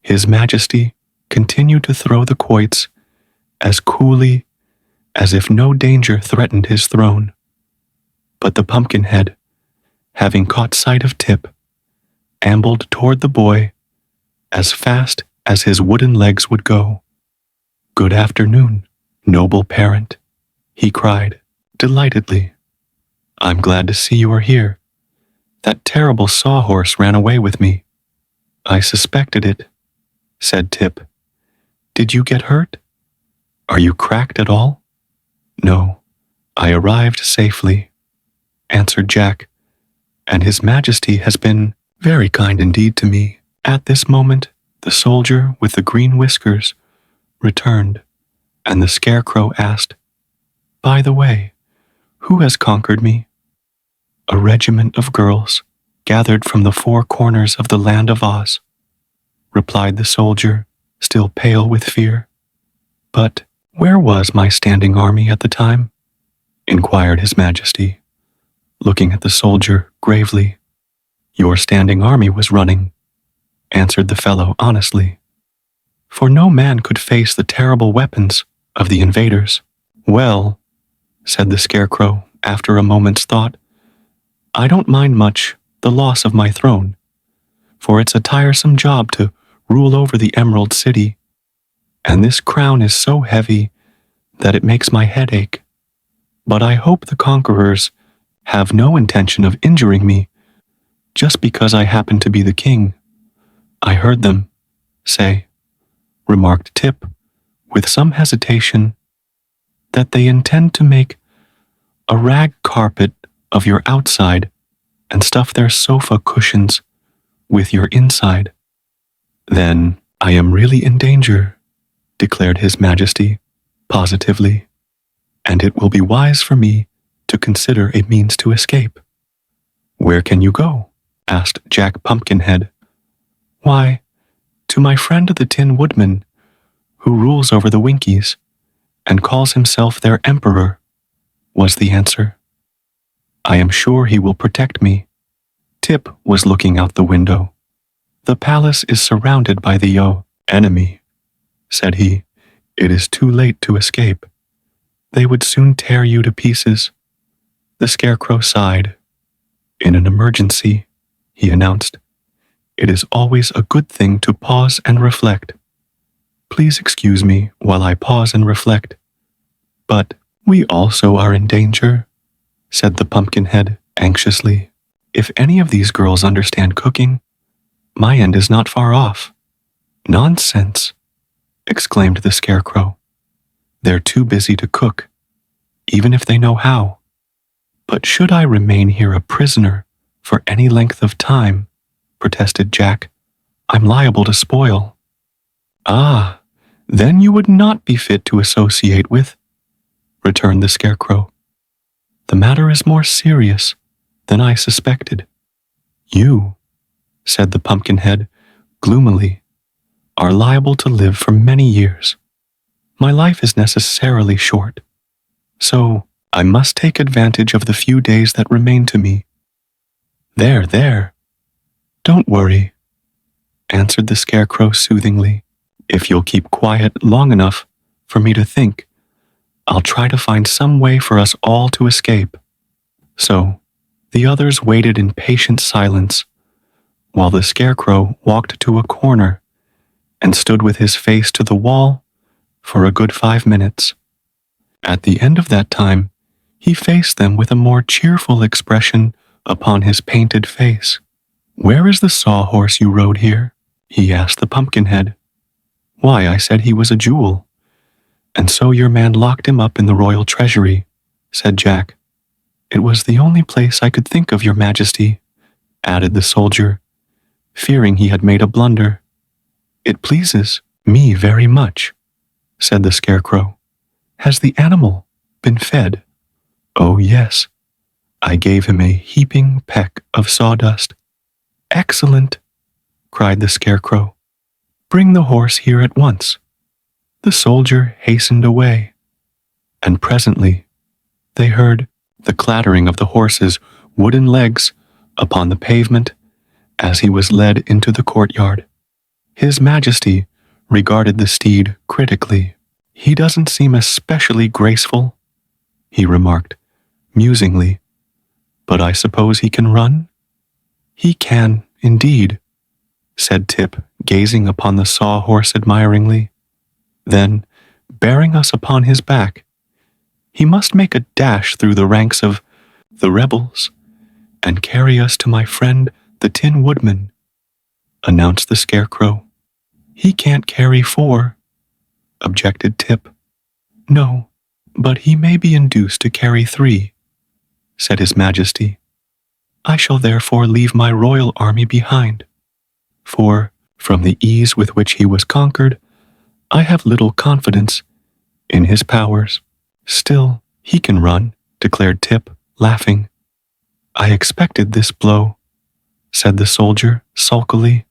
His Majesty continued to throw the quoits as coolly as if no danger threatened his throne. But the Pumpkinhead, having caught sight of Tip, ambled toward the boy as fast as his wooden legs would go. "Good afternoon, noble parent," he cried delightedly. "I'm glad to see you are here. That terrible sawhorse ran away with me." "I suspected it," said Tip. "Did you get hurt? Are you cracked at all?" "No, I arrived safely," answered Jack, "and His Majesty has been very kind indeed to me." At this moment, the soldier with the green whiskers returned, and the Scarecrow asked, "By the way, who has conquered me?" "A regiment of girls gathered from the four corners of the land of Oz," replied the soldier, still pale with fear. "But where was my standing army at the time?" inquired His Majesty, looking at the soldier gravely. "Your standing army was running," answered the fellow honestly, "for no man could face the terrible weapons of the invaders." "Well," said the Scarecrow after a moment's thought, "I don't mind much the loss of my throne, for it's a tiresome job to rule over the Emerald City, and this crown is so heavy that it makes my head ache. But I hope the conquerors have no intention of injuring me just because I happen to be the king. I heard them say," remarked Tip, with some hesitation, "that they intend to make a rag carpet of your outside and stuff their sofa cushions with your inside." "Then I am really in danger," declared His Majesty positively, "and it will be wise for me to consider a means to escape." "Where can you go?" asked Jack Pumpkinhead. "Why, to my friend the Tin Woodman, who rules over the Winkies and calls himself their emperor," was the answer. "I am sure he will protect me." Tip was looking out the window. "The palace is surrounded by the enemy," said he. "It is too late to escape. They would soon tear you to pieces." The Scarecrow sighed. "In an emergency," he announced, "it is always a good thing to pause and reflect. Please excuse me while I pause and reflect." "But we also are in danger," said the Pumpkinhead anxiously. "If any of these girls understand cooking, my end is not far off." "Nonsense," exclaimed the Scarecrow. "They're too busy to cook, even if they know how." "But should I remain here a prisoner for any length of time," protested Jack, "I'm liable to spoil." "Ah, then you would not be fit to associate with," returned the Scarecrow. "The matter is more serious than I suspected. You," said the Pumpkinhead gloomily, "are liable to live for many years. My life is necessarily short, so I must take advantage of the few days that remain to me." There, don't worry," answered the Scarecrow soothingly. "If you'll keep quiet long enough for me to think, I'll try to find some way for us all to escape." So the others waited in patient silence while the Scarecrow walked to a corner and stood with his face to the wall for a good 5 minutes. At the end of that time, he faced them with a more cheerful expression upon his painted face. "Where is the sawhorse you rode here?" he asked the Pumpkinhead. "Why, I said he was a jewel, and so your man locked him up in the royal treasury," said Jack. "It was the only place I could think of, Your Majesty," added the soldier, fearing he had made a blunder. "It pleases me very much," said the Scarecrow. "Has the animal been fed?" "Oh, yes. I gave him a heaping peck of sawdust." "Excellent," cried the Scarecrow. "Bring the horse here at once." The soldier hastened away, and presently they heard the clattering of the horse's wooden legs upon the pavement as he was led into the courtyard. His Majesty regarded the steed critically. "He doesn't seem especially graceful," he remarked, musingly. "But I suppose he can run?" "He can, indeed," said Tip, gazing upon the sawhorse admiringly. "Then, bearing us upon his back, he must make a dash through the ranks of the rebels and carry us to my friend the Tin Woodman," announced the Scarecrow. "He can't carry 4, objected Tip. "No, but he may be induced to carry 3, said His Majesty. "I shall therefore leave my royal army behind, for, from the ease with which he was conquered, I have little confidence in his powers." "Still, he can run," declared Tip, laughing. "I expected this blow," said the soldier sulkily.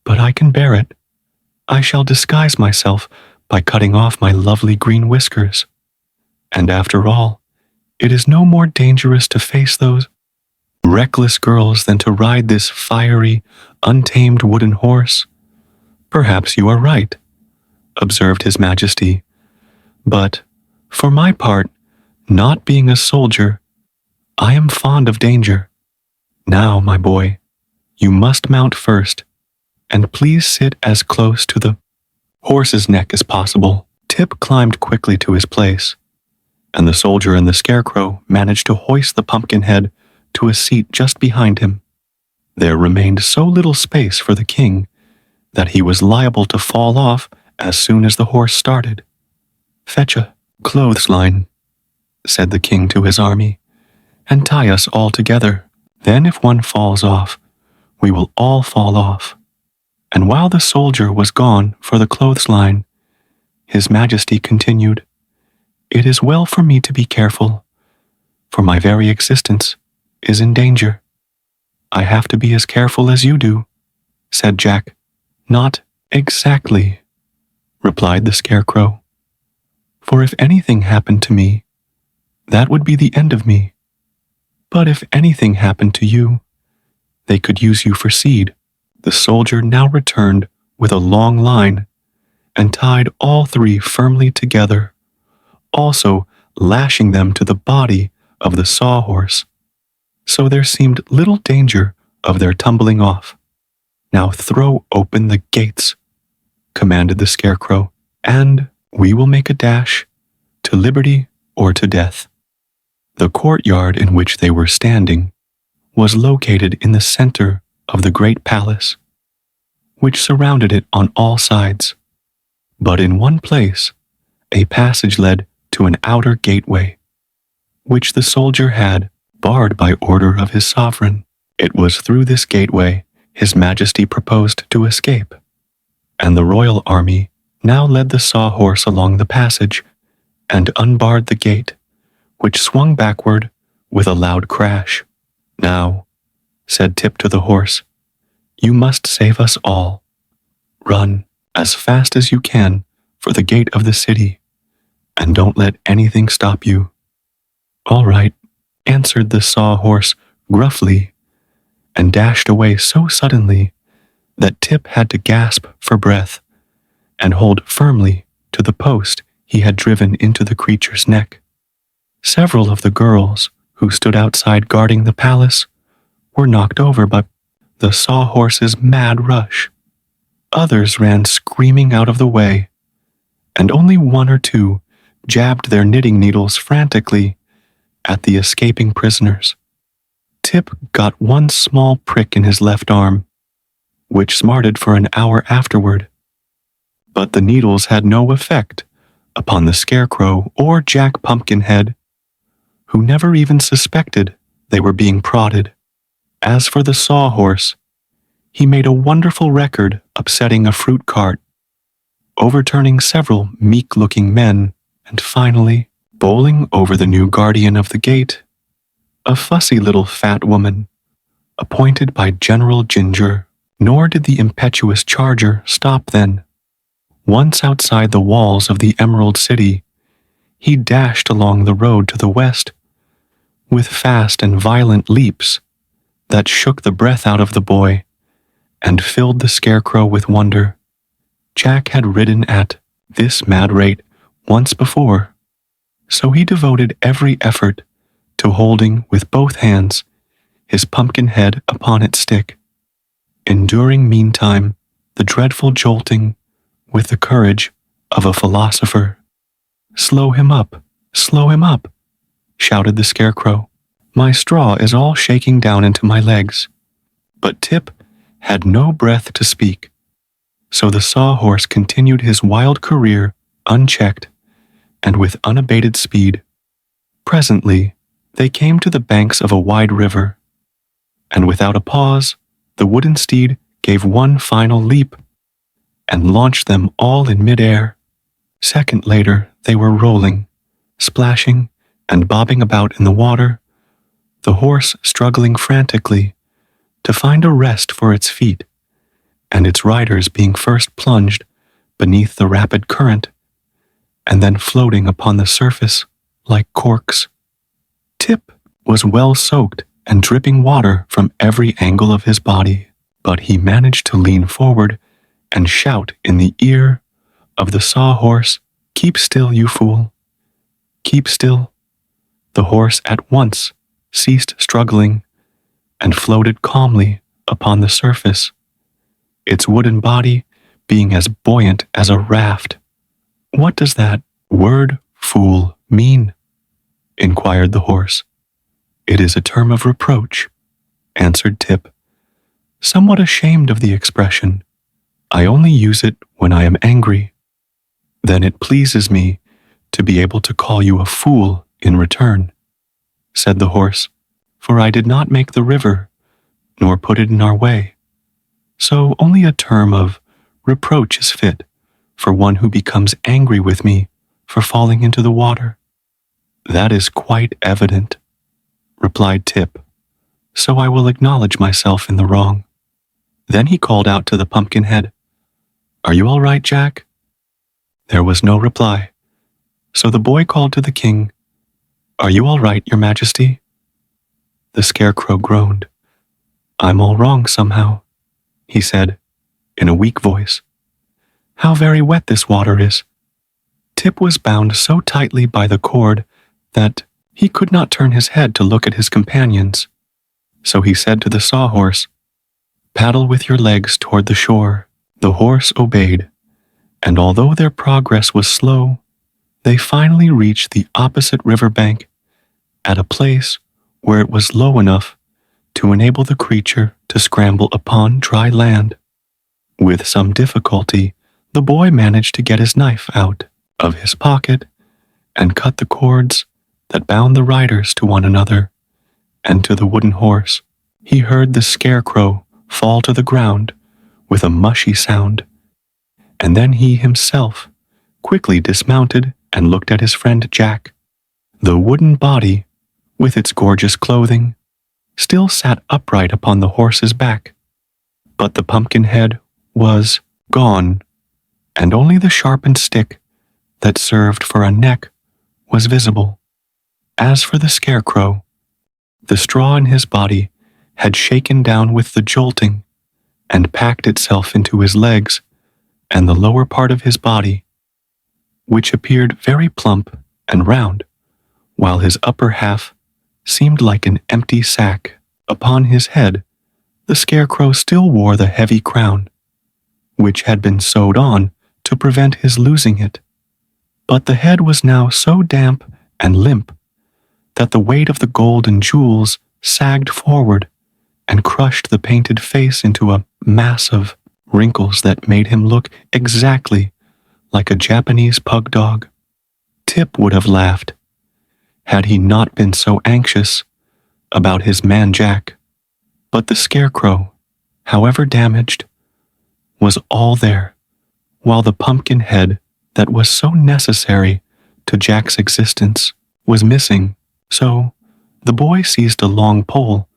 "But I can bear it. I shall disguise myself by cutting off my lovely green whiskers. And after all, it is no more dangerous to face those reckless girls than to ride this fiery, untamed wooden horse." "Perhaps you are right," observed His Majesty. "But, for my part, not being a soldier, I am fond of danger. Now, my boy, you must mount first, and please sit as close to the horse's neck as possible." Tip climbed quickly to his place, and the soldier and the Scarecrow managed to hoist the Pumpkinhead to a seat just behind him. There remained so little space for the king that he was liable to fall off as soon as the horse started. "Fetch a clothesline," said the king to his army, "and tie us all together. Then if one falls off, we will all fall off." And while the soldier was gone for the clothesline, His Majesty continued, "It is well for me to be careful, for my very existence is in danger." "I have to be as careful as you do," said Jack. "Not exactly," replied the Scarecrow. "For if anything happened to me, that would be the end of me. But if anything happened to you, they could use you for seed." The soldier now returned with a long line and tied all 3 firmly together, also lashing them to the body of the sawhorse, so there seemed little danger of their tumbling off. "Now throw open the gates," commanded the Scarecrow, "and we will make a dash to liberty or to death." The courtyard in which they were standing was located in the center of the great palace, which surrounded it on all sides. But in one place, a passage led to an outer gateway, which the soldier had barred by order of his sovereign. It was through this gateway His Majesty proposed to escape, and the royal army now led the sawhorse along the passage and unbarred the gate, which swung backward with a loud crash. "Now," said Tip to the horse, "you must save us all. Run as fast as you can for the gate of the city, and don't let anything stop you." "All right," answered the sawhorse gruffly, and dashed away so suddenly that Tip had to gasp for breath and hold firmly to the post he had driven into the creature's neck. Several of the girls who stood outside guarding the palace were knocked over by the sawhorse's mad rush. Others ran screaming out of the way, and only 1 or 2 jabbed their knitting needles frantically at the escaping prisoners. Tip got 1 small prick in his left arm, which smarted for an hour afterward. But the needles had no effect upon the Scarecrow or Jack Pumpkinhead, who never even suspected they were being prodded. As for the sawhorse, he made a wonderful record upsetting a fruit cart, overturning several meek-looking men, and finally bowling over the new guardian of the gate, a fussy little fat woman, appointed by General Ginger. Nor did the impetuous charger stop then. Once outside the walls of the Emerald City, he dashed along the road to the west with fast and violent leaps that shook the breath out of the boy and filled the Scarecrow with wonder. Jack had ridden at this mad rate once before, so he devoted every effort to holding with both hands his pumpkin head upon its stick, enduring meantime the dreadful jolting with the courage of a philosopher. Slow him up, shouted the Scarecrow. My straw is all shaking down into my legs. But Tip had no breath to speak, so the Sawhorse continued his wild career unchecked and with unabated speed. Presently, they came to the banks of a wide river, and without a pause, the wooden steed gave one final leap and launched them all in midair. Second later, they were rolling, splashing, and bobbing about in the water, the horse struggling frantically to find a rest for its feet, and its riders being first plunged beneath the rapid current, and then floating upon the surface like corks. Tip was well soaked and dripping water from every angle of his body, but he managed to lean forward and shout in the ear of the Sawhorse, "Keep still, you fool! Keep still!" The horse at once ceased struggling and floated calmly upon the surface, its wooden body being as buoyant as a raft. "What does that word, fool, mean?" inquired the horse. "It is a term of reproach," answered Tip, somewhat ashamed of the expression. "I only use it when I am angry. Then it pleases me to be able to call you a fool in return," said the horse, "for I did not make the river, nor put it in our way. So only a term of reproach is fit for one who becomes angry with me for falling into the water." "That is quite evident," replied Tip, "so I will acknowledge myself in the wrong." Then he called out to the Pumpkinhead, "Are you all right, Jack?" There was no reply, so the boy called to the king, "Are you all right, your majesty?" The Scarecrow groaned. "I'm all wrong somehow," he said, in a weak voice. "How very wet this water is." Tip was bound so tightly by the cord that he could not turn his head to look at his companions. So he said to the Sawhorse, "Paddle with your legs toward the shore." The horse obeyed, and although their progress was slow, they finally reached the opposite river bank at a place where it was low enough to enable the creature to scramble upon dry land. With some difficulty, the boy managed to get his knife out of his pocket and cut the cords that bound the riders to one another and to the wooden horse. He heard the Scarecrow fall to the ground with a mushy sound, and then he himself quickly dismounted and looked at his friend Jack. The wooden body, with its gorgeous clothing, still sat upright upon the horse's back, but the Pumpkinhead was gone, and only the sharpened stick that served for a neck was visible. As for the Scarecrow, the straw in his body had shaken down with the jolting and packed itself into his legs and the lower part of his body, which appeared very plump and round, while his upper half seemed like an empty sack. Upon his head, the Scarecrow still wore the heavy crown, which had been sewed on to prevent his losing it. But the head was now so damp and limp that the weight of the gold and jewels sagged forward and crushed the painted face into a mass of wrinkles that made him look exactly like a Japanese pug dog. Tip would have laughed had he not been so anxious about his man Jack. But the Scarecrow, however damaged, was all there, while the pumpkin head that was so necessary to Jack's existence was missing. So the boy seized a long pole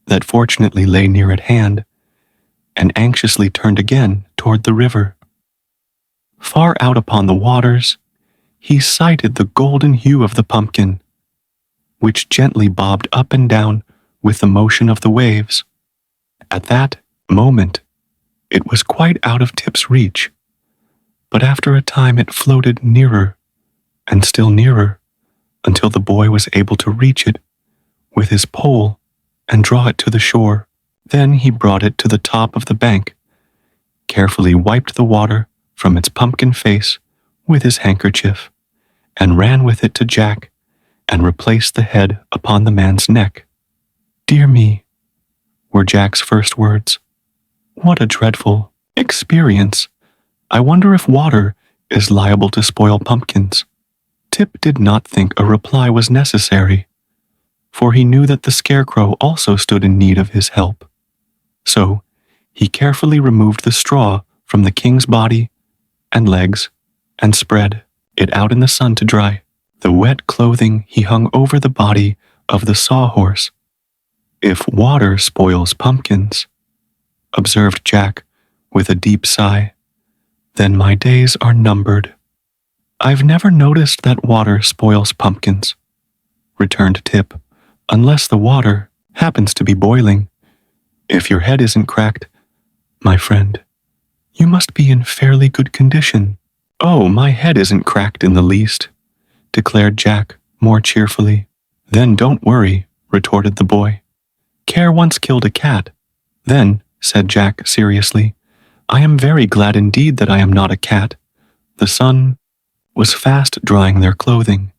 that fortunately lay near at hand and anxiously turned again toward the river. Far out upon the waters, he sighted the golden hue of the pumpkin, which gently bobbed up and down with the motion of the waves. At that moment, It was quite out of Tip's reach, but after a time it floated nearer and still nearer until the boy was able to reach it with his pole and draw it to the shore. Then he brought it to the top of the bank, carefully wiped the water from its pumpkin face with his handkerchief, and ran with it to Jack and replaced the head upon the man's neck. "Dear me," were Jack's first words. "What a dreadful experience. I wonder if water is liable to spoil pumpkins." Tip did not think a reply was necessary, for he knew that the Scarecrow also stood in need of his help. So he carefully removed the straw from the king's body and legs and spread it out in the sun to dry. The wet clothing he hung over the body of the sawhorse. "If water spoils pumpkins," observed Jack with a deep sigh, "then my days are numbered." "I've never noticed that water spoils pumpkins," returned Tip, "unless the water happens to be boiling. If your head isn't cracked, my friend, you must be in fairly good condition." "Oh, my head isn't cracked in the least," declared Jack more cheerfully. "Then don't worry," retorted the boy. "Care once killed a cat." "Then," said Jack seriously, "I am very glad indeed that I am not a cat." The sun was fast drying their clothing,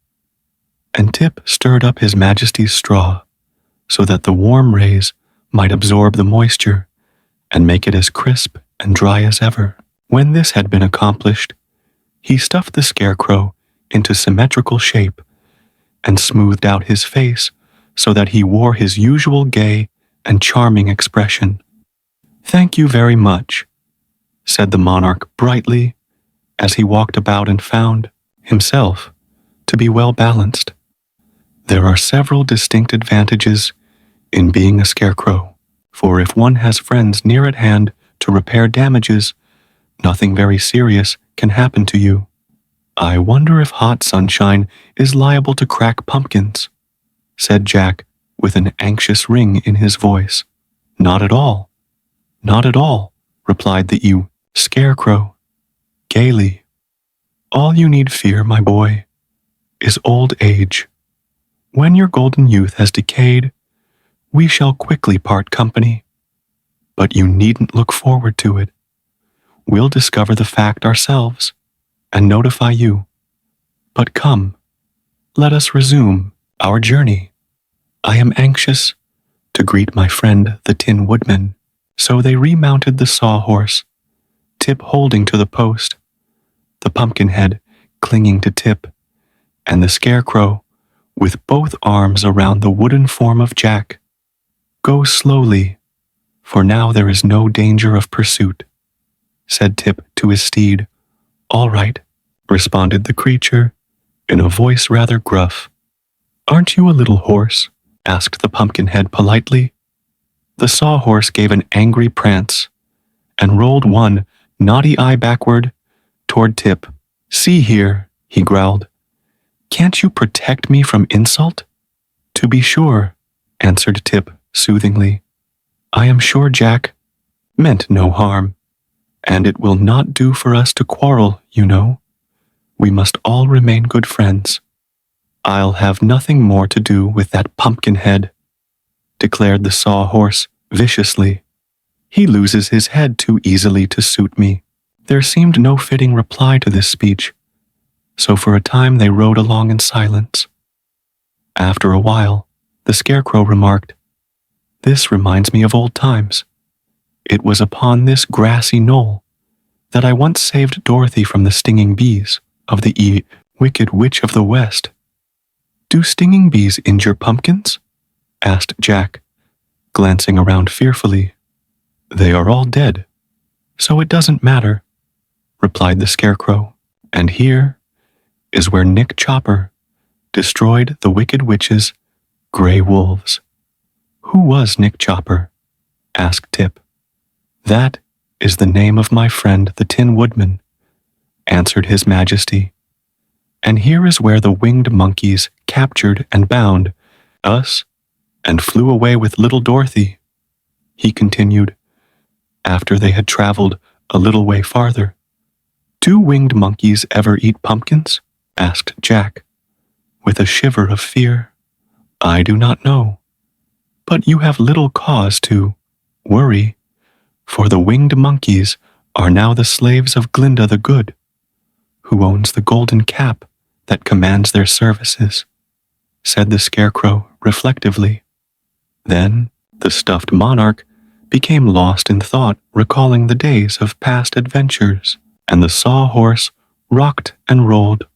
and Tip stirred up His Majesty's straw so that the warm rays might absorb the moisture and make it as crisp and dry as ever. When this had been accomplished, he stuffed the Scarecrow into symmetrical shape and smoothed out his face so that he wore his usual gay and charming expression. "Thank you very much," said the monarch brightly as he walked about and found himself to be well balanced. There are several distinct advantages in being a Scarecrow, for if one has friends near at hand to repair damages, nothing very serious can happen to you. "I wonder if hot sunshine is liable to crack pumpkins," said Jack with an anxious ring in his voice. "Not at all, not at all," replied the Scarecrow gaily. "All you need fear, my boy, is old age. When your golden youth has decayed, we shall quickly part company. But you needn't look forward to it. We'll discover the fact ourselves and notify you. But come, let us resume our journey. I am anxious to greet my friend the Tin Woodman." So they remounted the sawhorse, Tip holding to the post, the Pumpkinhead clinging to Tip, and the Scarecrow with both arms around the wooden form of Jack. "Go slowly, for now there is no danger of pursuit," said Tip to his steed. "All right," responded the creature in a voice rather gruff. "Aren't you a little hoarse?" asked the Pumpkinhead politely. The sawhorse gave an angry prance and rolled one naughty eye backward toward Tip. "See here," he growled. "Can't you protect me from insult?" "To be sure," answered Tip soothingly. "I am sure Jack meant no harm, and it will not do for us to quarrel, you know. We must all remain good friends." "I'll have nothing more to do with that Pumpkinhead," declared the sawhorse viciously. "He loses his head too easily to suit me." There seemed no fitting reply to this speech, so for a time they rode along in silence. After a while, the Scarecrow remarked, "This reminds me of old times. It was upon this grassy knoll that I once saved Dorothy from the stinging bees of the Wicked Witch of the West." "Do stinging bees injure pumpkins?" asked Jack, glancing around fearfully. "They are all dead, so it doesn't matter," replied the Scarecrow. "And here is where Nick Chopper destroyed the Wicked Witch's gray wolves." "Who was Nick Chopper?" asked Tip. "That is the name of my friend the Tin Woodman," answered His Majesty. "And here is where the winged monkeys captured and bound us and flew away with little Dorothy," he continued, after they had traveled a little way farther. "Do winged monkeys ever eat pumpkins?" asked Jack, with a shiver of fear. "I do not know, but you have little cause to worry, for the winged monkeys are now the slaves of Glinda the Good, who owns the golden cap that commands their services," said the Scarecrow reflectively. Then the stuffed monarch became lost in thought, recalling the days of past adventures, and the sawhorse rocked and rolled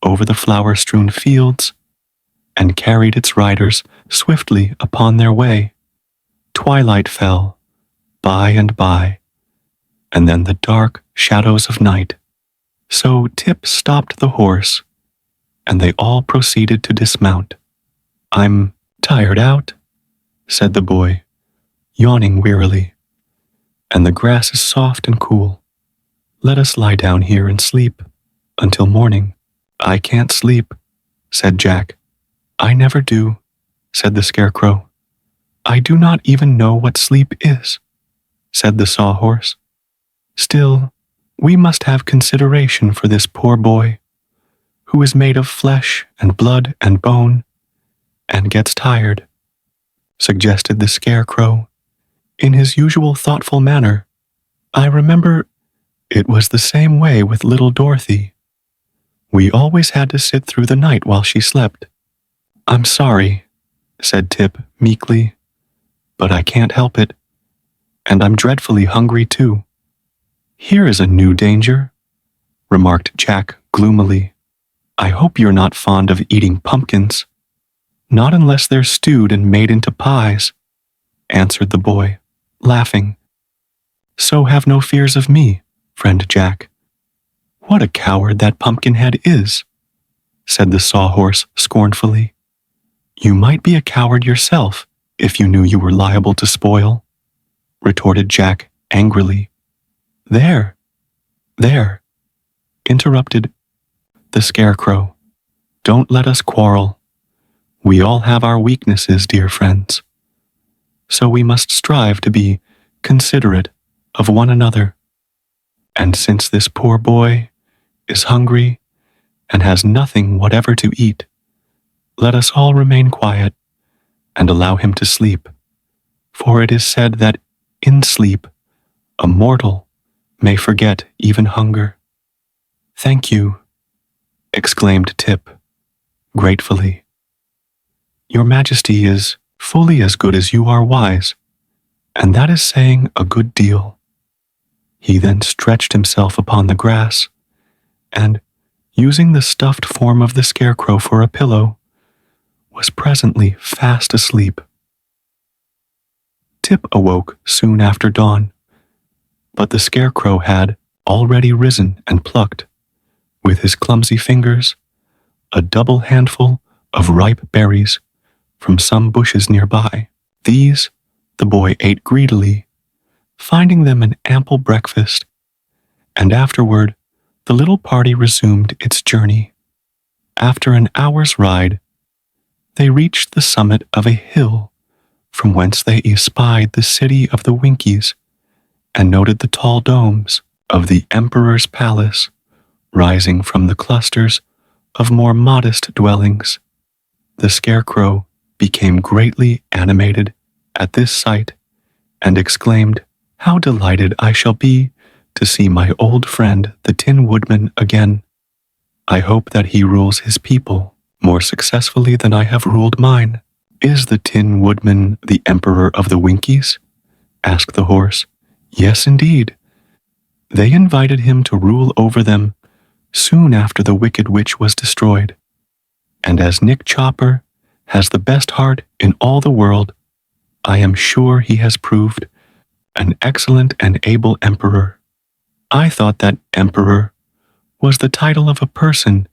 over the flower-strewn fields and carried its riders swiftly upon their way. Twilight fell, by and by, and then the dark shadows of night. So Tip stopped the horse, and they all proceeded to dismount. "I'm tired out," said the boy, yawning wearily, "and the grass is soft and cool. Let us lie down here and sleep until morning." "I can't sleep," said Jack. "I never do," said the Scarecrow. "I do not even know what sleep is," said the Sawhorse. "Still, we must have consideration for this poor boy, who is made of flesh and blood and bone, and gets tired," suggested the Scarecrow, in his usual thoughtful manner. "I remember it was the same way with little Dorothy. We always had to sit through the night while she slept." "I'm sorry," said Tip meekly, "but I can't help it, and I'm dreadfully hungry too." "Here is a new danger," remarked Jack gloomily. "I hope you're not fond of eating pumpkins." "Not unless they're stewed and made into pies," answered the boy, laughing. "So have no fears of me, friend Jack." "What a coward that Pumpkinhead is," said the Sawhorse scornfully. "You might be a coward yourself if you knew you were liable to spoil," retorted Jack angrily. There, interrupted the Scarecrow. "Don't let us quarrel. We all have our weaknesses, dear friends. So we must strive to be considerate of one another. And since this poor boy is hungry and has nothing whatever to eat, let us all remain quiet and allow him to sleep. For it is said that in sleep a mortal may forget even hunger." "Thank you," exclaimed Tip, gratefully. "Your Majesty is fully as good as you are wise, and that is saying a good deal." He then stretched himself upon the grass, and, using the stuffed form of the Scarecrow for a pillow, was presently fast asleep. Tip awoke soon after dawn, but the Scarecrow had already risen and plucked, with his clumsy fingers, a double handful of ripe berries from some bushes nearby. These the boy ate greedily, finding them an ample breakfast, and afterward the little party resumed its journey. After an hour's ride, they reached the summit of a hill from whence they espied the city of the Winkies and noted the tall domes of the Emperor's palace rising from the clusters of more modest dwellings. The Scarecrow became greatly animated at this sight and exclaimed, "How delighted I shall be to see my old friend the Tin Woodman again. I hope that he rules his people more successfully than I have ruled mine." "Is the Tin Woodman the Emperor of the Winkies?" asked the horse. "Yes, indeed. They invited him to rule over them soon after the Wicked Witch was destroyed. And as Nick Chopper has the best heart in all the world, I am sure he has proved an excellent and able emperor." "I thought that emperor was the title of a person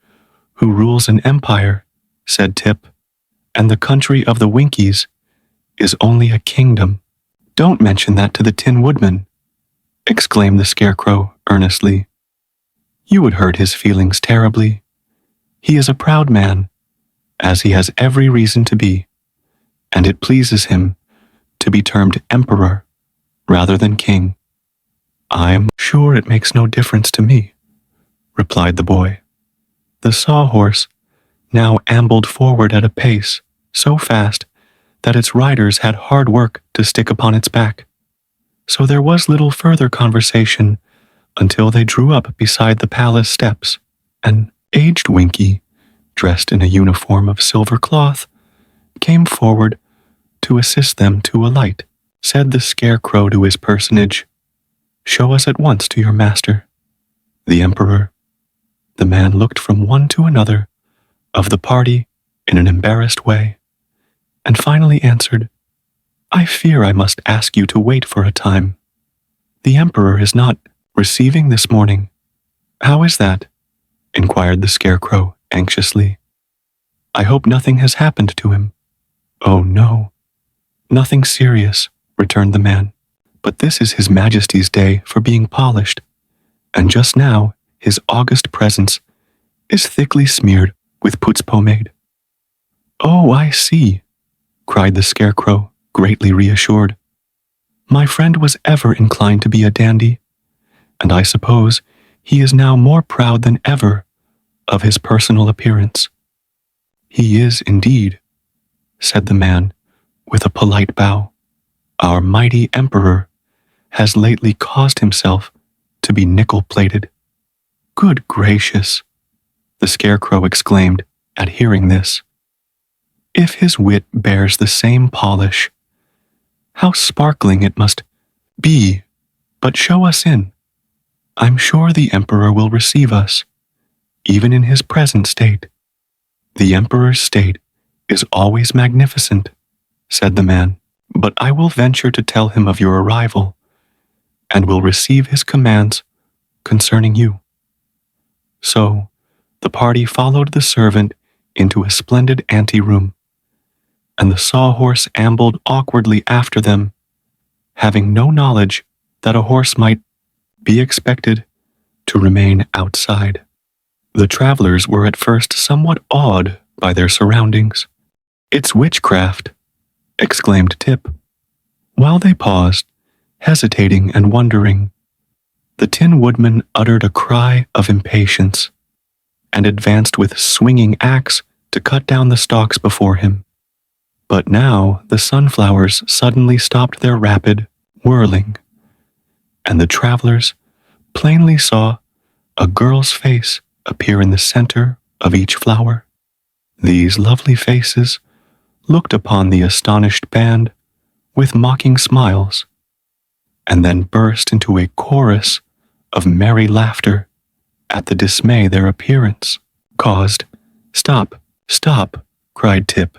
who rules an empire," said Tip, "and the country of the Winkies is only a kingdom." "Don't mention that to the Tin Woodman," exclaimed the Scarecrow earnestly. "You would hurt his feelings terribly. He is a proud man, as he has every reason to be, and it pleases him to be termed emperor rather than king." I'm sure it makes no difference to me, replied the boy. The sawhorse now ambled forward at a pace so fast that its riders had hard work to stick upon its back. So there was little further conversation until they drew up beside the palace steps. An aged Winky, dressed in a uniform of silver cloth, came forward to assist them to alight. Said the Scarecrow to his personage, "Show us at once to your master, the Emperor." The man looked from one to another of the party in an embarrassed way, and finally answered, "I fear I must ask you to wait for a time. The Emperor is not receiving this morning." "How is that?" inquired the Scarecrow anxiously. "I hope nothing has happened to him." "Oh no, nothing serious," returned the man. "But this is His Majesty's day for being polished, and just now his august presence is thickly smeared with Poots pomade." "Oh, I see," cried the Scarecrow, greatly reassured. "My friend was ever inclined to be a dandy, and I suppose he is now more proud than ever of his personal appearance." "He is indeed," said the man with a polite bow. "Our mighty Emperor has lately caused himself to be nickel-plated." "Good gracious," the Scarecrow exclaimed at hearing this. "If his wit bears the same polish, how sparkling it must be! But show us in. I'm sure the Emperor will receive us, even in his present state." "The Emperor's state is always magnificent," said the man, "but I will venture to tell him of your arrival, and will receive his commands concerning you." So the party followed the servant into a splendid anteroom, and the sawhorse ambled awkwardly after them, having no knowledge that a horse might be expected to remain outside. The travelers were at first somewhat awed by their surroundings. "It's witchcraft," exclaimed Tip. While they paused, hesitating and wondering, the Tin Woodman uttered a cry of impatience and advanced with swinging axe to cut down the stalks before him. But now the sunflowers suddenly stopped their rapid whirling, and the travelers plainly saw a girl's face appear in the center of each flower. These lovely faces looked upon the astonished band with mocking smiles, and then burst into a chorus of merry laughter at the dismay their appearance caused. "Stop, stop," cried Tip,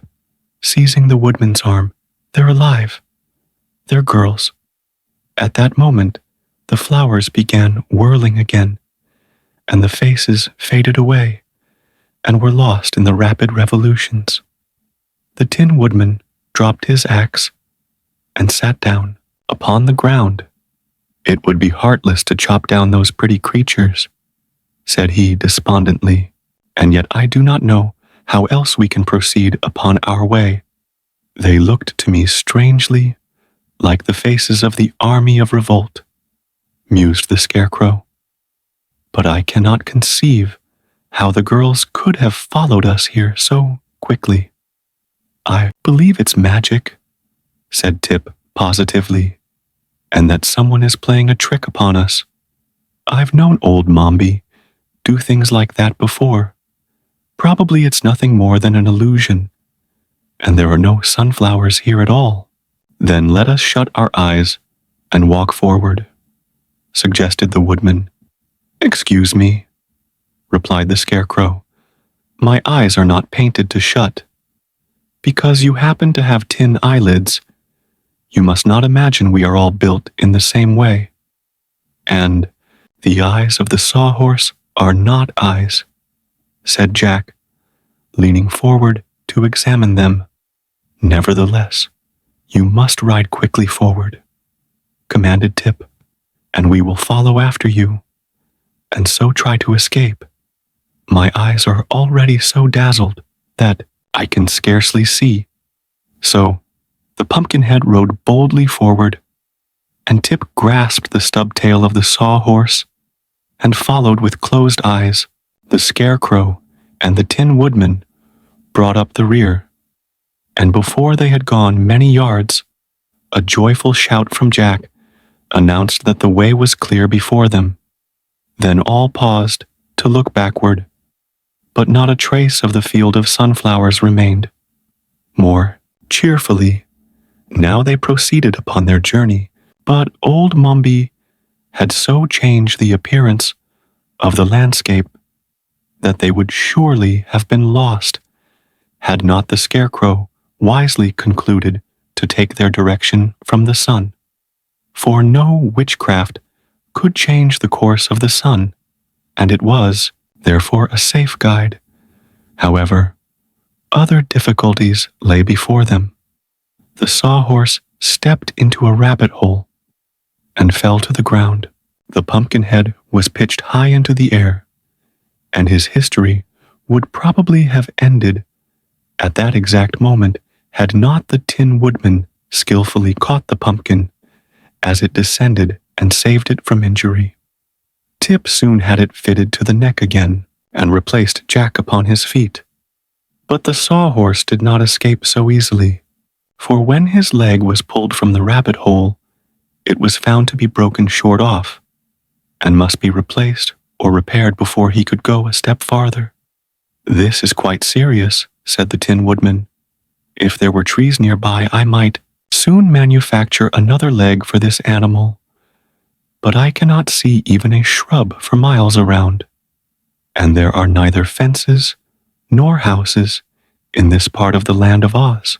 seizing the woodman's arm. "They're alive. They're girls." At that moment, the flowers began whirling again, and the faces faded away and were lost in the rapid revolutions. The Tin Woodman dropped his axe and sat down upon the ground. "It would be heartless to chop down those pretty creatures," said he despondently, "and yet I do not know how else we can proceed upon our way. They looked to me strangely like the faces of the army of revolt," mused the Scarecrow. "But I cannot conceive how the girls could have followed us here so quickly." "I believe it's magic," said Tip positively, "and that someone is playing a trick upon us. I've known old Mombi do things like that before. Probably it's nothing more than an illusion, and there are no sunflowers here at all." "Then let us shut our eyes and walk forward," suggested the woodman. "Excuse me," replied the Scarecrow. "My eyes are not painted to shut. Because you happen to have tin eyelids, you must not imagine we are all built in the same way. And the eyes of the sawhorse are not eyes," said Jack, leaning forward to examine them. "Nevertheless, you must ride quickly forward," commanded Tip, "and we will follow after you, and so try to escape. My eyes are already so dazzled that I can scarcely see." So the Pumpkinhead rode boldly forward, and Tip grasped the stub tail of the sawhorse and followed with closed eyes. The Scarecrow and the Tin Woodman brought up the rear, and before they had gone many yards, a joyful shout from Jack announced that the way was clear before them. Then all paused to look backward, but not a trace of the field of sunflowers remained. More cheerfully, now they proceeded upon their journey, but old Mombi had so changed the appearance of the landscape that they would surely have been lost had not the Scarecrow wisely concluded to take their direction from the sun. For no witchcraft could change the course of the sun, and it was, therefore, a safe guide. However, other difficulties lay before them. The sawhorse stepped into a rabbit hole and fell to the ground. The Pumpkinhead was pitched high into the air, and his history would probably have ended at that exact moment had not the Tin Woodman skillfully caught the pumpkin as it descended and saved it from injury. Tip soon had it fitted to the neck again and replaced Jack upon his feet. But the sawhorse did not escape so easily, for when his leg was pulled from the rabbit hole, it was found to be broken short off and must be replaced or repaired before he could go a step farther. "This is quite serious," said the Tin Woodman. "If there were trees nearby, I might soon manufacture another leg for this animal, but I cannot see even a shrub for miles around, and there are neither fences nor houses in this part of the land of Oz,"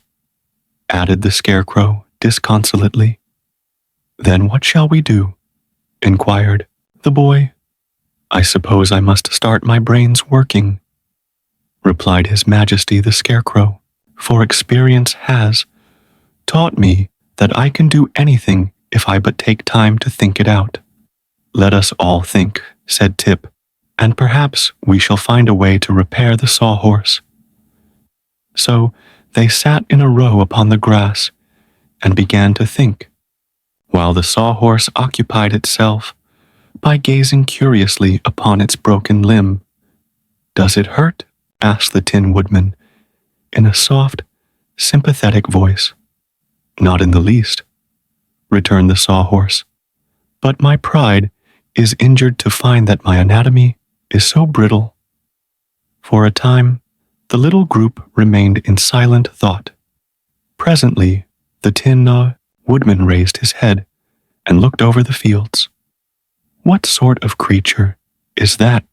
added the Scarecrow disconsolately. "Then what shall we do?" inquired the boy. "I suppose I must start my brains working," replied His Majesty the Scarecrow, "for experience has taught me that I can do anything if I but take time to think it out." "Let us all think," said Tip, "and perhaps we shall find a way to repair the sawhorse." So they sat in a row upon the grass and began to think, while the sawhorse occupied itself by gazing curiously upon its broken limb. "Does it hurt?" asked the Tin Woodman in a soft, sympathetic voice. "Not in the least," returned the sawhorse, "but my pride is injured to find that my anatomy is so brittle." For a time, the little group remained in silent thought. Presently, the Tin Woodman raised his head and looked over the fields. "What sort of creature is that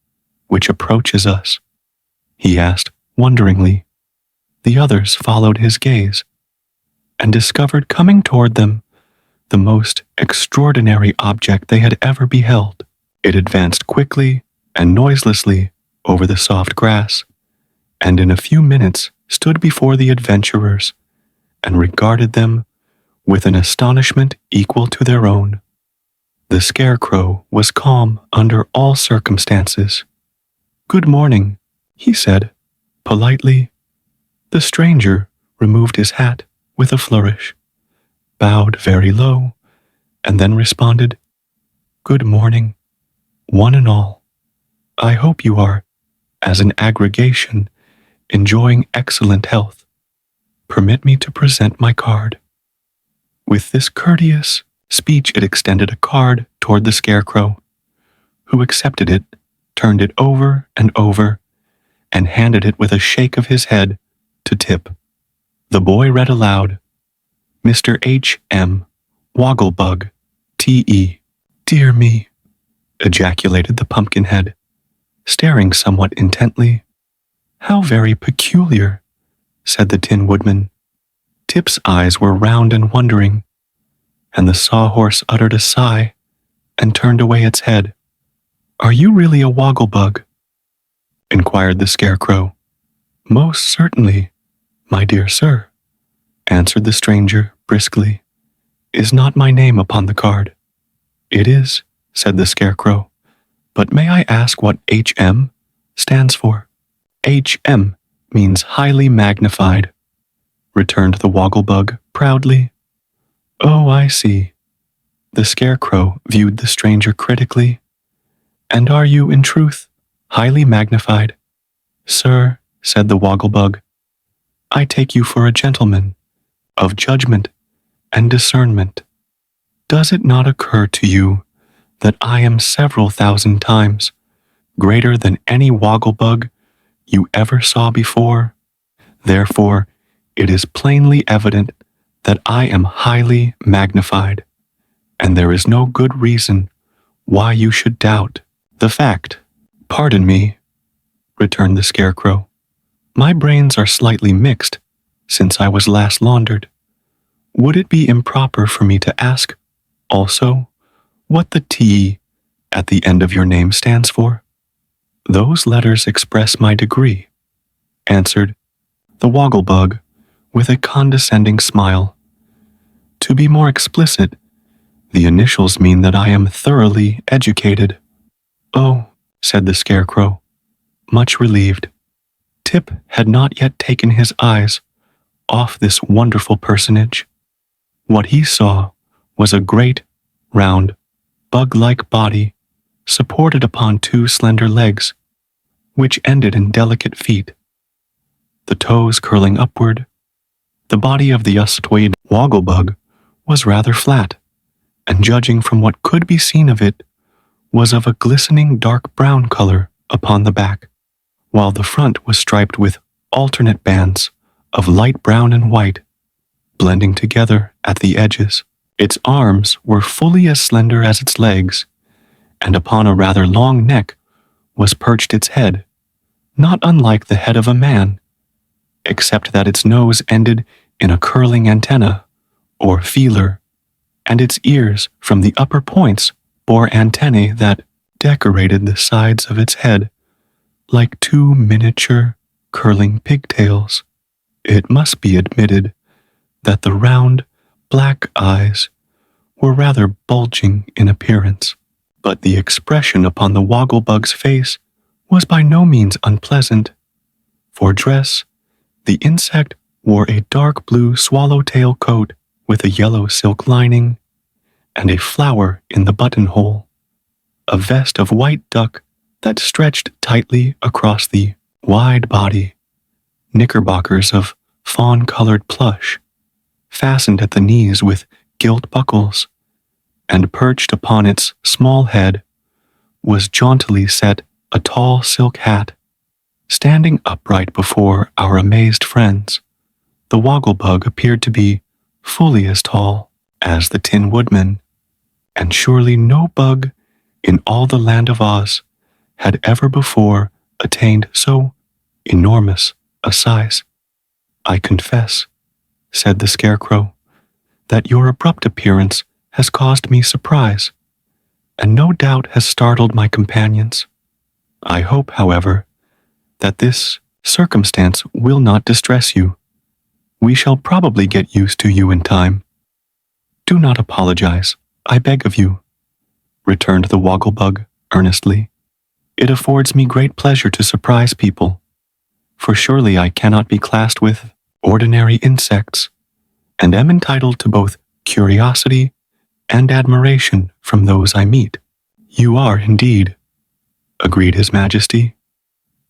which approaches us?" he asked wonderingly. The others followed his gaze and discovered coming toward them the most extraordinary object they had ever beheld. It advanced quickly and noiselessly over the soft grass, and in a few minutes stood before the adventurers and regarded them with an astonishment equal to their own. The Scarecrow was calm under all circumstances. "Good morning," he said, politely. The stranger removed his hat with a flourish, bowed very low, and then responded, "Good morning, one and all. I hope you are, as an aggregation, enjoying excellent health. Permit me to present my card." With this courteous speech, it extended a card toward the Scarecrow, who accepted it, turned it over and over, and handed it with a shake of his head to Tip. The boy read aloud, "Mr. H.M. Wogglebug, T.E." "Dear me," ejaculated the Pumpkinhead, staring somewhat intently. "How very peculiar," said the Tin Woodman. Tip's eyes were round and wondering, and the sawhorse uttered a sigh and turned away its head. "Are you really a wogglebug?" inquired the Scarecrow. "Most certainly, my dear sir," answered the stranger briskly. "Is not my name upon the card?" "It is," said the Scarecrow, "but may I ask what H.M. stands for?" "H.M. means highly magnified," returned the Wogglebug proudly. "Oh, I see. The Scarecrow viewed the stranger critically. "And are you, in truth, highly magnified?" "Sir," said the Wogglebug, "I take you for a gentleman, of judgment and discernment. Does it not occur to you that I am several thousand times greater than any Wogglebug you ever saw before? Therefore, it is plainly evident that I am highly magnified, and there is no good reason why you should doubt the fact." "Pardon me," returned the Scarecrow. "My brains are slightly mixed since I was last laundered. Would it be improper for me to ask, also, what the T at the end of your name stands for?" "Those letters express my degree," answered the Wogglebug with a condescending smile. "To be more explicit, the initials mean that I am thoroughly educated." "Oh," said the Scarecrow, much relieved. Tip had not yet taken his eyes off this wonderful personage. What he saw was a great, round, bug-like body supported upon two slender legs, which ended in delicate feet, the toes curling upward. The body of the Ustwade Wogglebug was rather flat, and judging from what could be seen of it, was of a glistening dark brown color upon the back, while the front was striped with alternate bands of light brown and white, blending together at the edges. Its arms were fully as slender as its legs, and upon a rather long neck was perched its head, not unlike the head of a man, except that its nose ended in a curling antenna, or feeler, and its ears from the upper points bore antennae that decorated the sides of its head like two miniature curling pigtails. It must be admitted that the round, black eyes were rather bulging in appearance, but the expression upon the Wogglebug's face was by no means unpleasant. For dress, the insect wore a dark blue swallowtail coat with a yellow silk lining and a flower in the buttonhole, a vest of white duck that stretched tightly across the wide body, knickerbockers of fawn-colored plush, fastened at the knees with gilt buckles, and perched upon its small head was jauntily set a tall silk hat. Standing upright before our amazed friends, the Wogglebug appeared to be fully as tall as the Tin Woodman, and surely no bug in all the land of Oz had ever before attained so enormous a size. "I confess," said the Scarecrow, "that your abrupt appearance has caused me surprise, and no doubt has startled my companions. I hope, however, that this circumstance will not distress you. We shall probably get used to you in time." "Do not apologize, I beg of you," returned the Wogglebug earnestly. "It affords me great pleasure to surprise people, for surely I cannot be classed with ordinary insects, and am entitled to both curiosity and admiration from those I meet." "You are indeed," agreed His Majesty.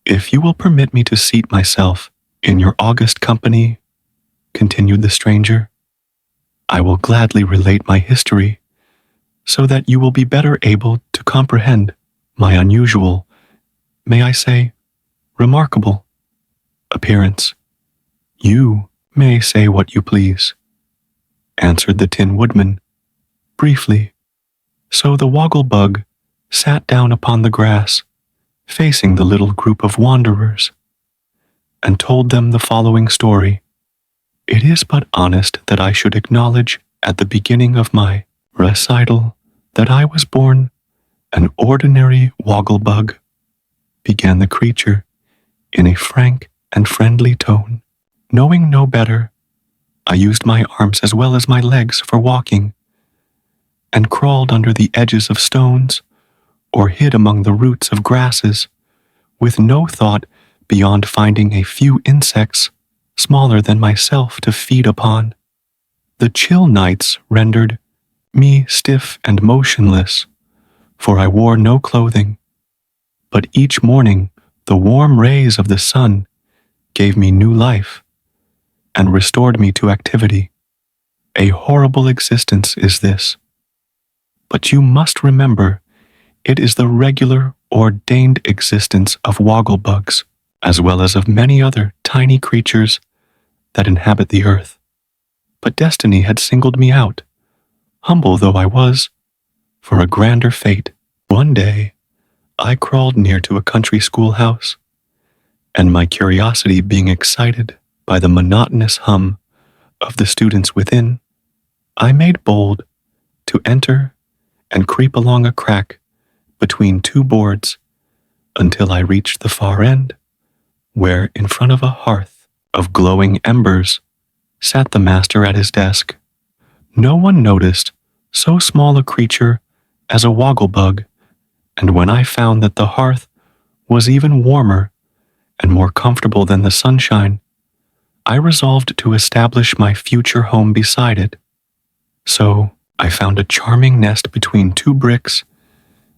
"If you will permit me to seat myself in your august company," continued the stranger, "I will gladly relate my history, so that you will be better able to comprehend my unusual, may I say, remarkable, appearance." "You may say what you please," answered the Tin Woodman, briefly. So the Wogglebug sat down upon the grass, facing the little group of wanderers, and told them the following story. It is but honest that I should acknowledge at the beginning of my recital that I was born an ordinary Wogglebug, began the creature in a frank and friendly tone. Knowing no better, I used my arms as well as my legs for walking, and crawled under the edges of stones, or hid among the roots of grasses, with no thought beyond finding a few insects smaller than myself to feed upon. The chill nights rendered me stiff and motionless, for I wore no clothing. But each morning the warm rays of the sun gave me new life and restored me to activity. A horrible existence is this. But you must remember, it is the regular, ordained existence of wogglebugs, as well as of many other tiny creatures that inhabit the earth. But destiny had singled me out, humble though I was, for a grander fate. One day, I crawled near to a country schoolhouse, and my curiosity being excited by the monotonous hum of the students within, I made bold to enter and creep along a crack between two boards until I reached the far end, where in front of a hearth of glowing embers sat the master at his desk. No one noticed so small a creature as a wogglebug, and when I found that the hearth was even warmer and more comfortable than the sunshine, I resolved to establish my future home beside it. So I found a charming nest between two bricks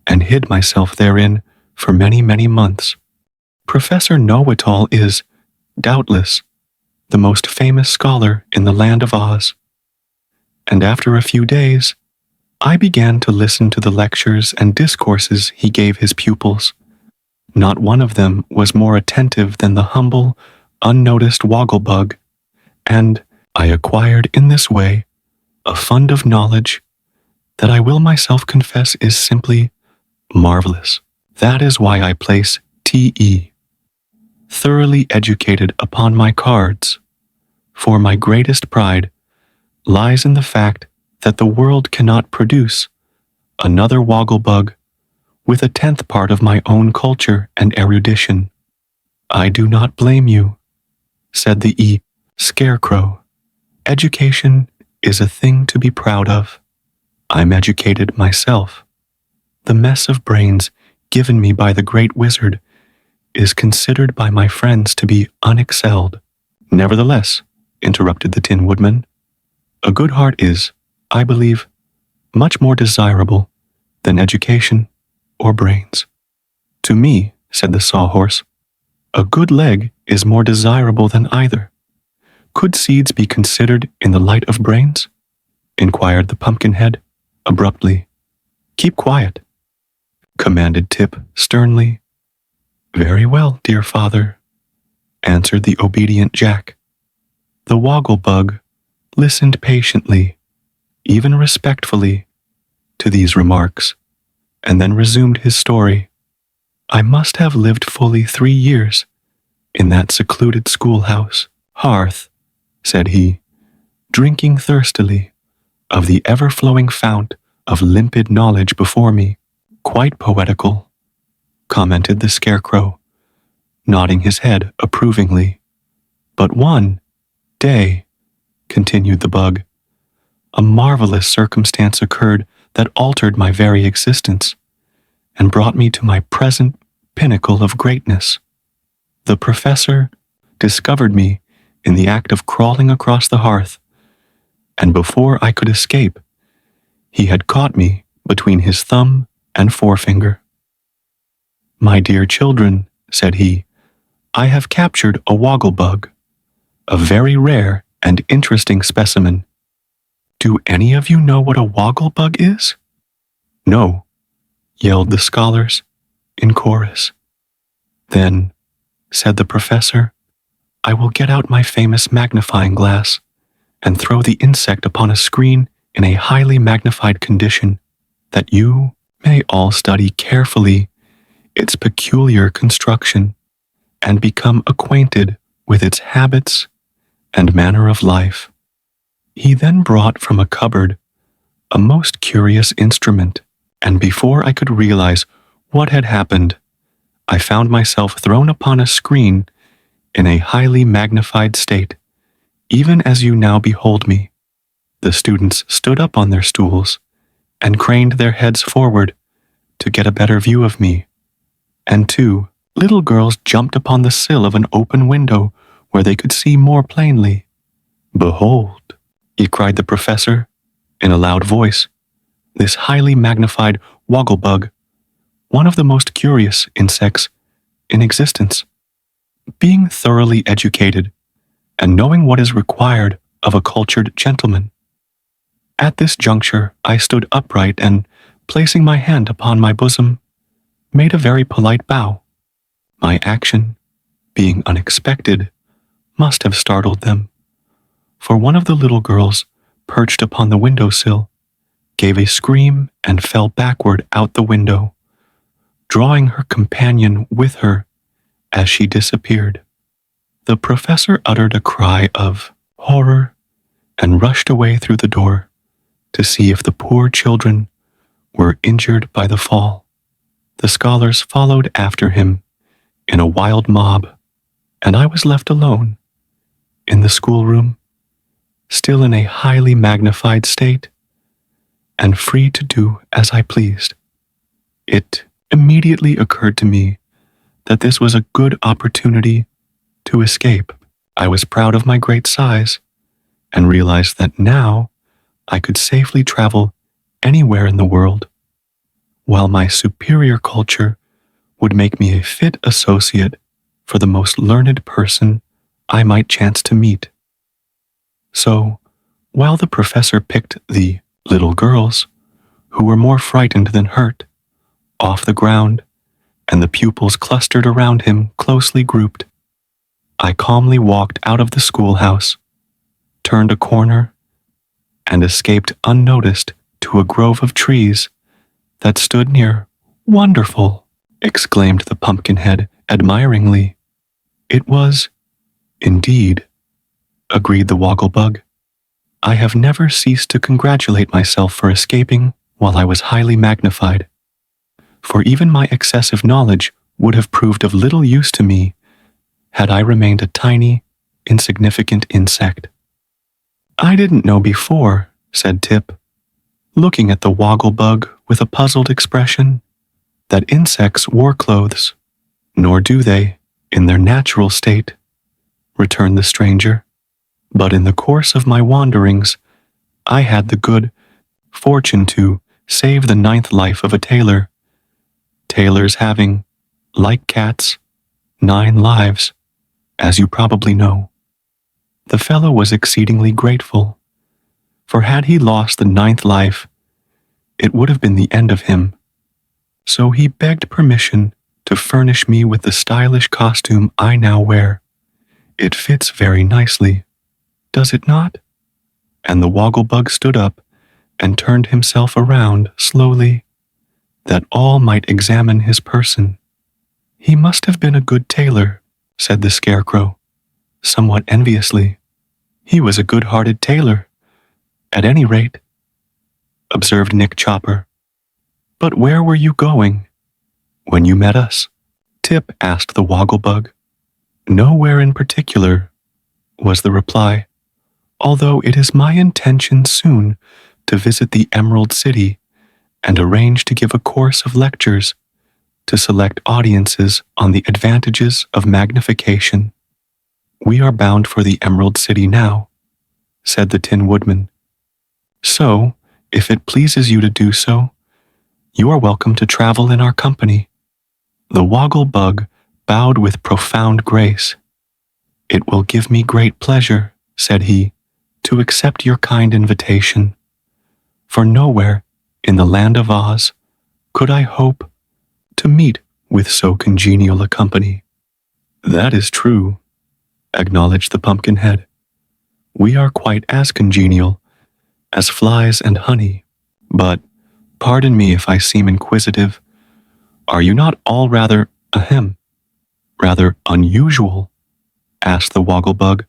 and hid myself therein for many, many months. Professor Know-It-All is, doubtless, the most famous scholar in the land of Oz. And after a few days, I began to listen to the lectures and discourses he gave his pupils. Not one of them was more attentive than the humble, unnoticed wogglebug, and I acquired in this way a fund of knowledge that I will myself confess is simply marvelous. That is why I place T.E. thoroughly educated upon my cards, for my greatest pride lies in the fact that the world cannot produce another wogglebug with 1/10 part of my own culture and erudition. I do not blame you, said the Scarecrow. Education is a thing to be proud of. I'm educated myself. The mess of brains given me by the great wizard is considered by my friends to be unexcelled. Nevertheless, interrupted the Tin Woodman, a good heart is, I believe, much more desirable than education or brains. To me, said the Sawhorse, a good leg is more desirable than either. Could seeds be considered in the light of brains? Inquired the Pumpkinhead, abruptly. Keep quiet, commanded Tip sternly. Very well, dear father, answered the obedient Jack. The wogglebug listened patiently, even respectfully, to these remarks, and then resumed his story. I must have lived fully 3 years in that secluded schoolhouse hearth, said he, drinking thirstily of the ever-flowing fount of limpid knowledge before me. Quite poetical, commented the Scarecrow, nodding his head approvingly. But one day, continued the bug, a marvelous circumstance occurred that altered my very existence and brought me to my present pinnacle of greatness. The professor discovered me in the act of crawling across the hearth, and before I could escape, he had caught me between his thumb and forefinger. My dear children, said he, I have captured a wogglebug, a very rare and interesting specimen. Do any of you know what a wogglebug is? No, yelled the scholars in chorus. Then, said the professor, I will get out my famous magnifying glass and throw the insect upon a screen in a highly magnified condition, that you may all study carefully its peculiar construction and become acquainted with its habits and manner of life. He then brought from a cupboard a most curious instrument, and before I could realize what had happened, I found myself thrown upon a screen in a highly magnified state, even as you now behold me. The students stood up on their stools and craned their heads forward to get a better view of me, and 2 little girls jumped upon the sill of an open window where they could see more plainly. Behold, cried the professor in a loud voice, this highly magnified wogglebug, one of the most curious insects in existence. Being thoroughly educated and knowing what is required of a cultured gentleman. At this juncture, I stood upright and, placing my hand upon my bosom, made a very polite bow. My action, being unexpected, must have startled them, for one of the little girls, perched upon the windowsill, gave a scream and fell backward out the window, drawing her companion with her as she disappeared. The professor uttered a cry of horror and rushed away through the door to see if the poor children were injured by the fall. The scholars followed after him in a wild mob, and I was left alone in the schoolroom, still in a highly magnified state, and free to do as I pleased. It immediately occurred to me that this was a good opportunity to escape. I was proud of my great size and realized that now I could safely travel anywhere in the world, while my superior culture would make me a fit associate for the most learned person I might chance to meet. So, while the professor picked the little girls, who were more frightened than hurt, off the ground, and the pupils clustered around him closely grouped, I calmly walked out of the schoolhouse, turned a corner, and escaped unnoticed to a grove of trees that stood near. "Wonderful!" exclaimed the Pumpkinhead admiringly. "It was, indeed," agreed the Wogglebug. "I have never ceased to congratulate myself for escaping while I was highly magnified, for even my excessive knowledge would have proved of little use to me had I remained a tiny, insignificant insect." "I didn't know before," said Tip, looking at the Wogglebug with a puzzled expression, "that insects wore clothes." "Nor do they, in their natural state," returned the stranger. "But in the course of my wanderings, I had the good fortune to save the 9th life of a tailor, tailors having, like cats, 9 lives, as you probably know." The fellow was exceedingly grateful, for had he lost the 9th life, it would have been the end of him. So he begged permission to furnish me with the stylish costume I now wear. "It fits very nicely, does it not?" And the Wogglebug stood up and turned himself around slowly, that all might examine his person. "He must have been a good tailor," said the Scarecrow, somewhat enviously. "He was a good-hearted tailor, at any rate," observed Nick Chopper. "But where were you going when you met us?" Tip asked the Wogglebug. "Nowhere in particular," was the reply, "although it is my intention soon to visit the Emerald City and arrange to give a course of lectures to select audiences on the advantages of magnification." "We are bound for the Emerald City now," said the Tin Woodman. "So, if it pleases you to do so, you are welcome to travel in our company." The Wogglebug bowed with profound grace. "It will give me great pleasure," said he, "to accept your kind invitation, for nowhere in the land of Oz could I hope to meet with so congenial a company." "That is true," acknowledged the Pumpkinhead. "We are quite as congenial as flies and honey. But, pardon me if I seem inquisitive, are you not all rather unusual?" asked the Wogglebug,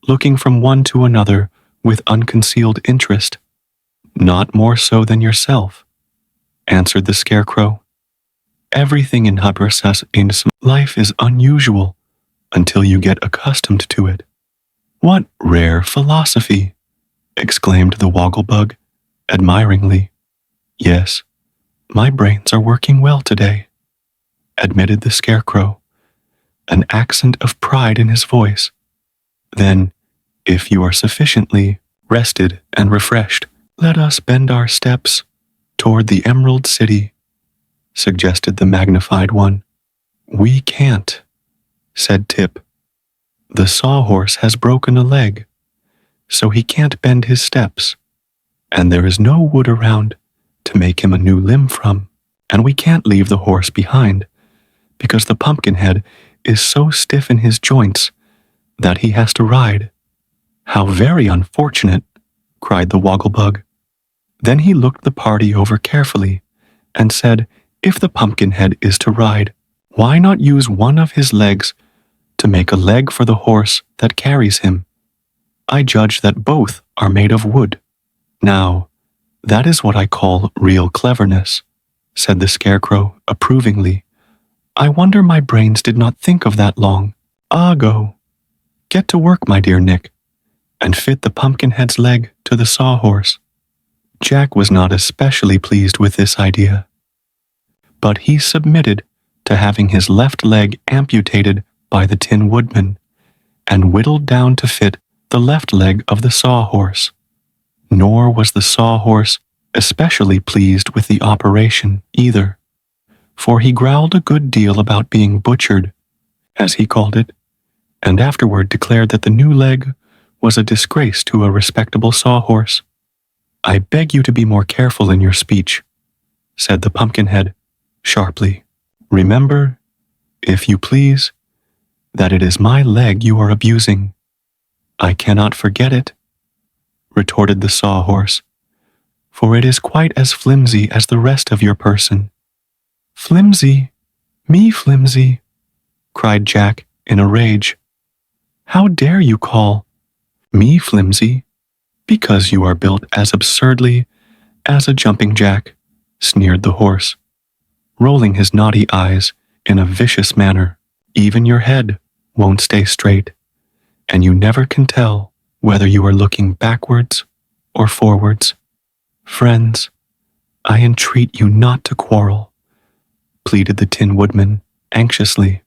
looking from one to another with unconcealed interest. "Not more so than yourself," answered the Scarecrow. "Everything in Hypnosis life is unusual until you get accustomed to it." "What rare philosophy!" exclaimed the Wogglebug admiringly. "Yes, my brains are working well today," admitted the Scarecrow, an accent of pride in his voice. "Then, if you are sufficiently rested and refreshed, let us bend our steps toward the Emerald City, suggested the magnified one. We can't, said Tip. The sawhorse has broken a leg, so he can't bend his steps, and there is no wood around to make him a new limb from, and we can't leave the horse behind, because the Pumpkinhead is so stiff in his joints that he has to ride. How very unfortunate, cried the Wogglebug. Then he looked the party over carefully and said, if the Pumpkinhead is to ride, why not use one of his legs to make a leg for the horse that carries him? I judge that both are made of wood. Now, that is what I call real cleverness, said the Scarecrow approvingly. I wonder my brains did not think of that long ago. Get to work, my dear Nick, and fit the Pumpkinhead's leg to the sawhorse. Jack was not especially pleased with this idea, but he submitted to having his left leg amputated by the Tin Woodman and whittled down to fit the left leg of the sawhorse. Nor was the sawhorse especially pleased with the operation either, for he growled a good deal about being butchered, as he called it, and afterward declared that the new leg was a disgrace to a respectable sawhorse. I beg you to be more careful in your speech, said the Pumpkinhead sharply. Remember, if you please, that it is my leg you are abusing. I cannot forget it, retorted the sawhorse, for it is quite as flimsy as the rest of your person. Flimsy? Me flimsy? Cried Jack in a rage. How dare you call me flimsy? Because you are built as absurdly as a jumping jack, sneered the horse, rolling his naughty eyes in a vicious manner. Even your head won't stay straight, and you never can tell whether you are looking backwards or forwards. Friends, I entreat you not to quarrel, pleaded the Tin Woodman anxiously.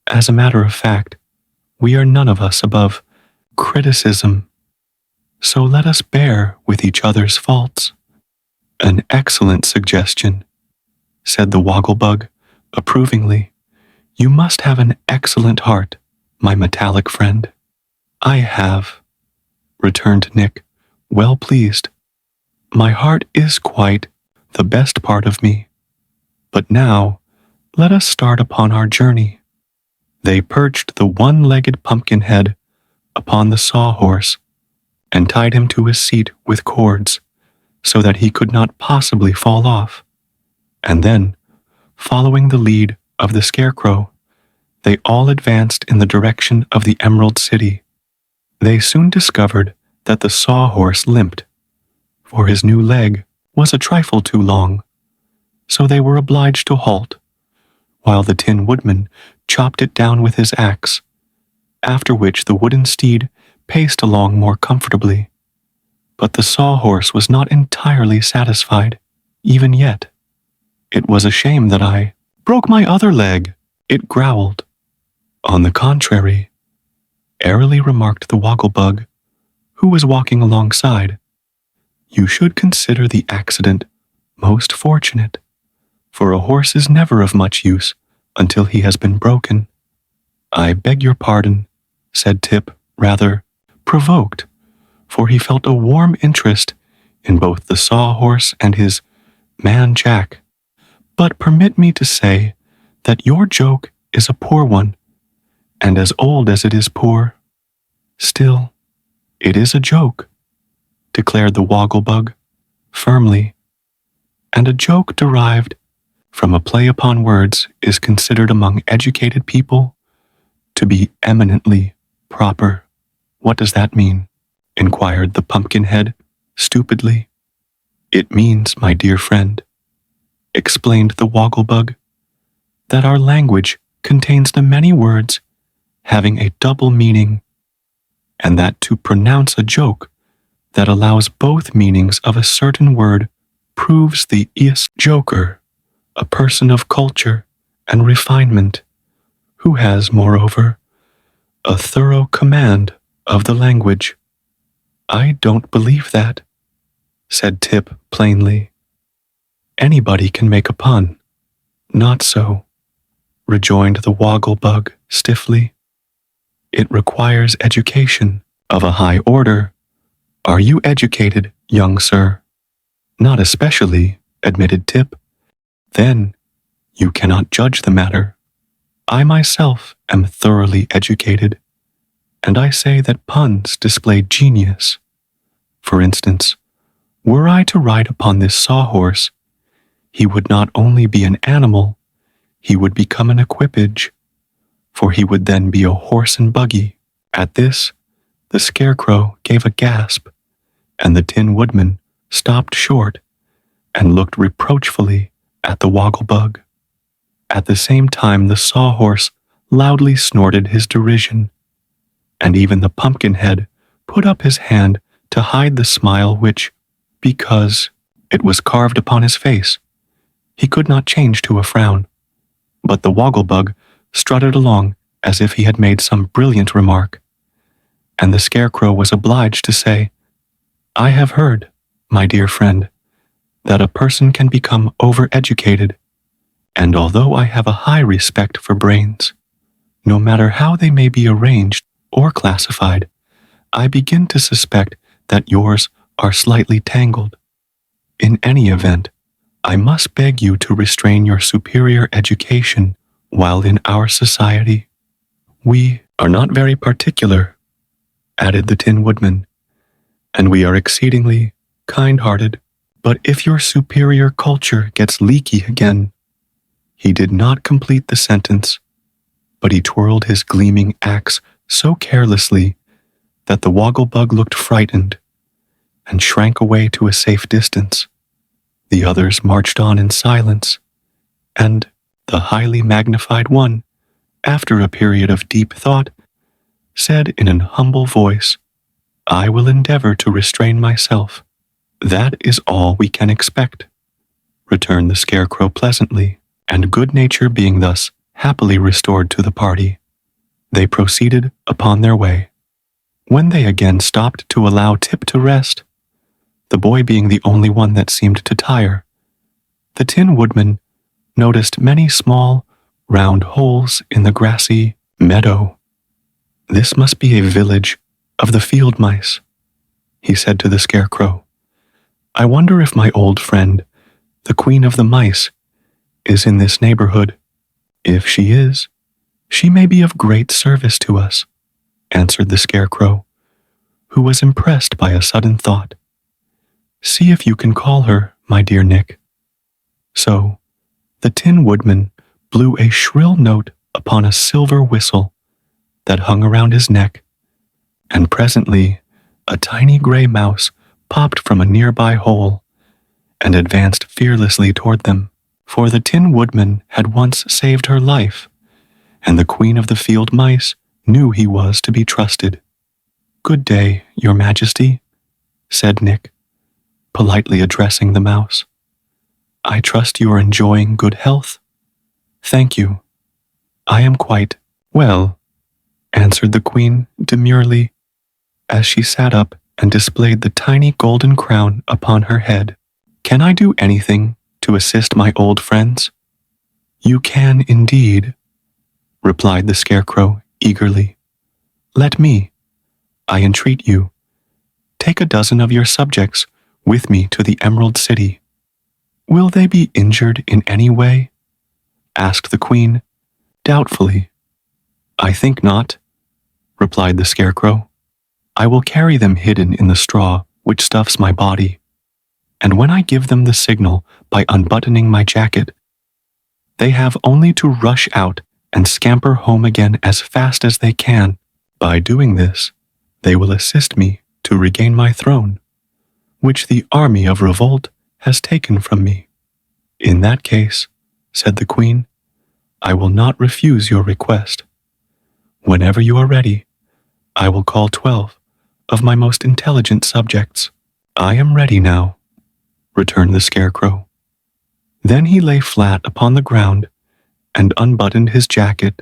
As a matter of fact, we are none of us above criticism, so let us bear with each other's faults. An excellent suggestion, said the Wogglebug approvingly. You must have an excellent heart, my metallic friend. I have, returned Nick, well pleased. My heart is quite the best part of me. But now, let us start upon our journey. They perched the one-legged Pumpkinhead upon the sawhorse and tied him to his seat with cords so that he could not possibly fall off. And then, following the lead of the Scarecrow, they all advanced in the direction of the Emerald City. They soon discovered that the sawhorse limped, for his new leg was a trifle too long, so they were obliged to halt, while the Tin Woodman chopped it down with his axe, after which the wooden steed paced along more comfortably. But the sawhorse was not entirely satisfied, even yet. It was a shame that I broke my other leg, it growled. On the contrary, airily remarked the Wogglebug, who was walking alongside, you should consider the accident most fortunate, for a horse is never of much use until he has been broken. I beg your pardon, said Tip, rather provoked, for he felt a warm interest in both the sawhorse and his man Jack. But permit me to say that your joke is a poor one, and as old as it is poor. Still, it is a joke, declared the Wogglebug firmly, and a joke derived from a play upon words is considered among educated people to be eminently proper. What does that mean? Inquired the Pumpkinhead stupidly. It means, my dear friend, explained the Wogglebug, that our language contains the many words having a double meaning, and that to pronounce a joke that allows both meanings of a certain word proves the joker a person of culture and refinement, who has, moreover, a thorough command of the language. I don't believe that, said Tip plainly. Anybody can make a pun. Not so, rejoined the Woggle-Bug stiffly. It requires education of a high order. Are you educated, young sir? Not especially, admitted Tip. Then you cannot judge the matter. I myself am thoroughly educated, and I say that puns display genius. For instance, were I to ride upon this sawhorse, he would not only be an animal, he would become an equipage, for he would then be a horse and buggy. At this, the Scarecrow gave a gasp, and the Tin Woodman stopped short and looked reproachfully at the Woggle-Bug. At the same time, the Sawhorse loudly snorted his derision, and even the Pumpkinhead put up his hand to hide the smile which, because it was carved upon his face, he could not change to a frown. But the Woggle-Bug strutted along as if he had made some brilliant remark, and the Scarecrow was obliged to say, I have heard, my dear friend, that a person can become overeducated, and although I have a high respect for brains, no matter how they may be arranged or classified, I begin to suspect that yours are slightly tangled. In any event, I must beg you to restrain your superior education while in our society. We are not very particular, added the Tin Woodman, and we are exceedingly kind-hearted. But if your superior culture gets leaky again, he did not complete the sentence, but he twirled his gleaming axe so carelessly that the Woggle-Bug looked frightened and shrank away to a safe distance. The others marched on in silence, and the highly magnified one, after a period of deep thought, said in an humble voice, I will endeavor to restrain myself. That is all we can expect, returned the Scarecrow pleasantly, and good nature being thus happily restored to the party, they proceeded upon their way. When they again stopped to allow Tip to rest, the boy being the only one that seemed to tire, the Tin Woodman noticed many small, round holes in the grassy meadow. This must be a village of the field mice, he said to the Scarecrow. I wonder if my old friend, the Queen of the Mice, is in this neighborhood. If she is, she may be of great service to us, answered the Scarecrow, who was impressed by a sudden thought. See if you can call her, my dear Nick. So, the Tin Woodman blew a shrill note upon a silver whistle that hung around his neck, and presently a tiny gray mouse popped from a nearby hole and advanced fearlessly toward them, for the Tin Woodman had once saved her life, and the Queen of the Field Mice knew he was to be trusted. Good day, Your Majesty, said Nick, politely addressing the mouse. I trust you are enjoying good health. Thank you. I am quite well, answered the Queen demurely, as she sat up and displayed the tiny golden crown upon her head. Can I do anything to assist my old friends? You can indeed, replied the Scarecrow eagerly. Let me, I entreat you, take a dozen of your subjects with me to the Emerald City. Will they be injured in any way? Asked the Queen, doubtfully. I think not, replied the Scarecrow. I will carry them hidden in the straw which stuffs my body, and when I give them the signal by unbuttoning my jacket, they have only to rush out and scamper home again as fast as they can. By doing this, they will assist me to regain my throne, which the army of revolt has taken from me. In that case, said the Queen, I will not refuse your request. Whenever you are ready, I will call 12 of my most intelligent subjects. I am ready now, returned the Scarecrow. Then he lay flat upon the ground and unbuttoned his jacket,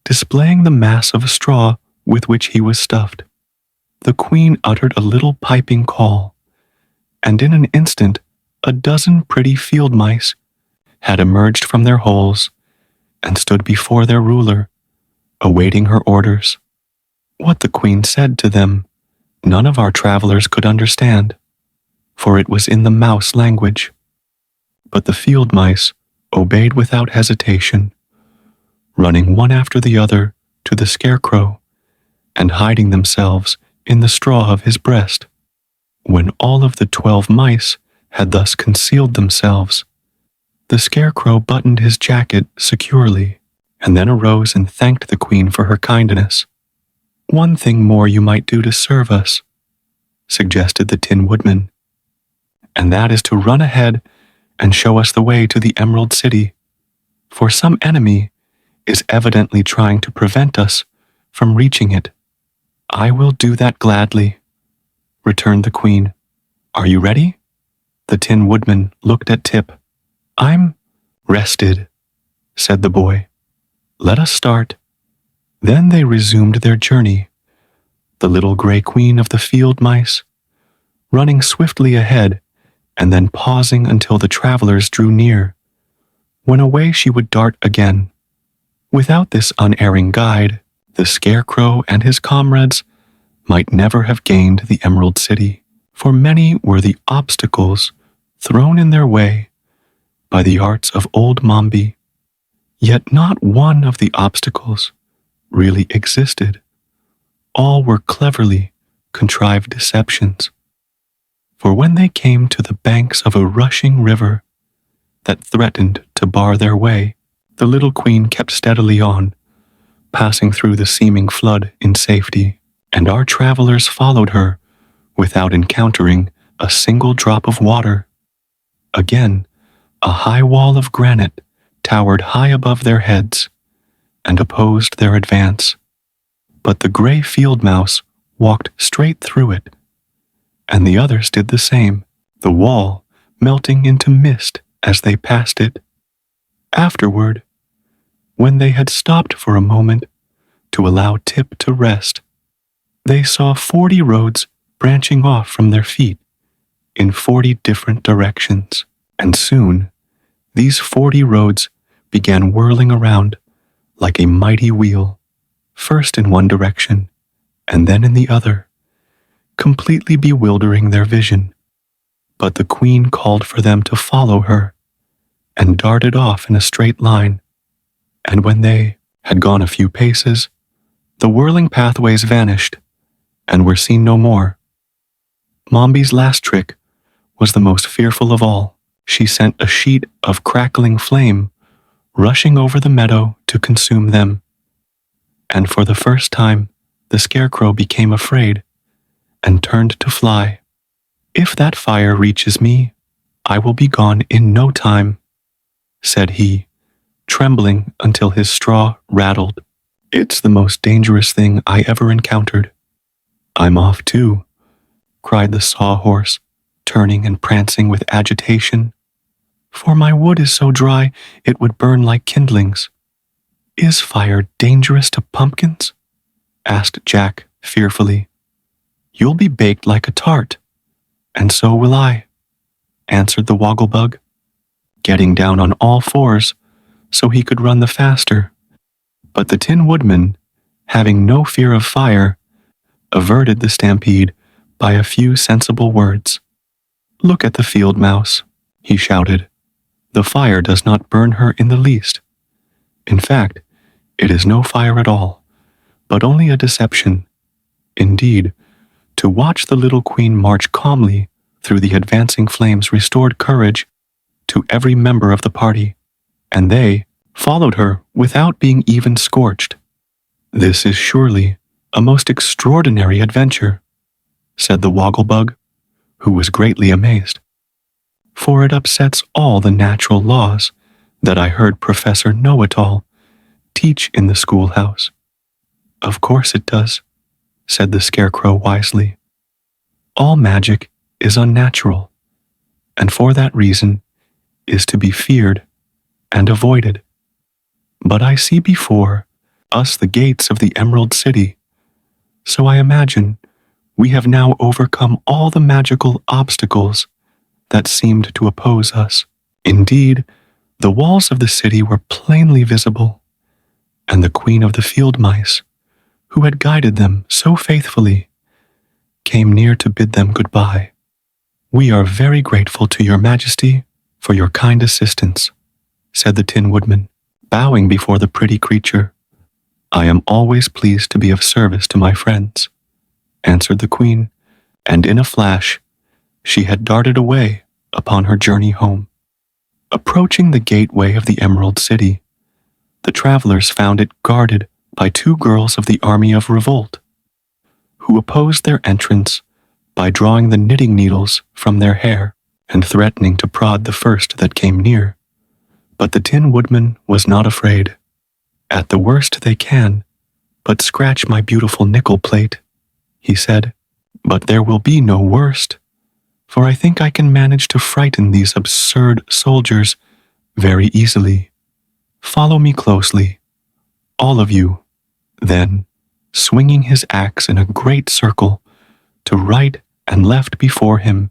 displaying the mass of straw with which he was stuffed. The Queen uttered a little piping call, and in an instant a dozen pretty field mice had emerged from their holes and stood before their ruler, awaiting her orders. What the queen said to them, none of our travelers could understand, for it was in the mouse language. But the field mice obeyed without hesitation, running one after the other to the scarecrow and hiding themselves in the straw of his breast. When all of the 12 mice had thus concealed themselves, the scarecrow buttoned his jacket securely and then arose and thanked the queen for her kindness. "One thing more you might do to serve us," suggested the Tin Woodman, "and that is to run ahead and show us the way to the Emerald City, for some enemy is evidently trying to prevent us from reaching it." "I will do that gladly," returned the queen. "Are you ready?" The Tin Woodman looked at Tip. "I'm rested," said the boy. "Let us start." Then they resumed their journey, the little gray queen of the field mice, running swiftly ahead and then pausing until the travelers drew near, when away she would dart again. Without this unerring guide, the scarecrow and his comrades might never have gained the Emerald City, for many were the obstacles thrown in their way by the arts of old Mombi. Yet not one of the obstacles really existed. All were cleverly contrived deceptions. For when they came to the banks of a rushing river that threatened to bar their way, the little queen kept steadily on, passing through the seeming flood in safety, and our travelers followed her without encountering a single drop of water. Again, a high wall of granite towered high above their heads and opposed their advance. But the gray field mouse walked straight through it, and the others did the same, the wall melting into mist as they passed it. Afterward, when they had stopped for a moment to allow Tip to rest, they saw 40 roads branching off from their feet in 40 different directions, and soon these 40 roads began whirling around like a mighty wheel, first in one direction and then in the other, completely bewildering their vision. But the queen called for them to follow her and darted off in a straight line, and when they had gone a few paces, the whirling pathways vanished and were seen no more. Mombi's last trick was the most fearful of all. She sent a sheet of crackling flame rushing over the meadow to consume them. And for the first time, the scarecrow became afraid and turned to fly. "If that fire reaches me, I will be gone in no time," said he, trembling until his straw rattled. "It's the most dangerous thing I ever encountered." "I'm off too," cried the sawhorse, turning and prancing with agitation. "For my wood is so dry it would burn like kindlings." "Is fire dangerous to pumpkins?" asked Jack fearfully. "You'll be baked like a tart, and so will I," answered the Wogglebug, getting down on all fours so he could run the faster. But the Tin Woodman, having no fear of fire, averted the stampede by a few sensible words. "Look at the field mouse," he shouted. "The fire does not burn her in the least. In fact, it is no fire at all, but only a deception. Indeed, to watch the little queen march calmly through the advancing flames restored courage to every member of the party, and they followed her without being even scorched. This is surely a most extraordinary adventure," said the Wogglebug, who was greatly amazed. "For it upsets all the natural laws that I heard Professor Know-It-All teach in the schoolhouse." "Of course it does," said the Scarecrow wisely. "All magic is unnatural, and for that reason is to be feared and avoided. But I see before us the gates of the Emerald City, so I imagine we have now overcome all the magical obstacles that seemed to oppose us. Indeed, the walls of the city were plainly visible, and the queen of the field mice, who had guided them so faithfully, came near to bid them goodbye. "We are very grateful to your majesty for your kind assistance," said the Tin Woodman, bowing before the pretty creature. "I am always pleased to be of service to my friends," answered the queen, and in a flash, she had darted away upon her journey home. Approaching the gateway of the Emerald City, the travelers found it guarded by 2 girls of the army of revolt, who opposed their entrance by drawing the knitting needles from their hair and threatening to prod the first that came near. But the Tin Woodman was not afraid. "At the worst they can but scratch my beautiful nickel plate," he said. "But there will be no worst, for I think I can manage to frighten these absurd soldiers very easily. Follow me closely, all of you." Then, swinging his axe in a great circle to right and left before him,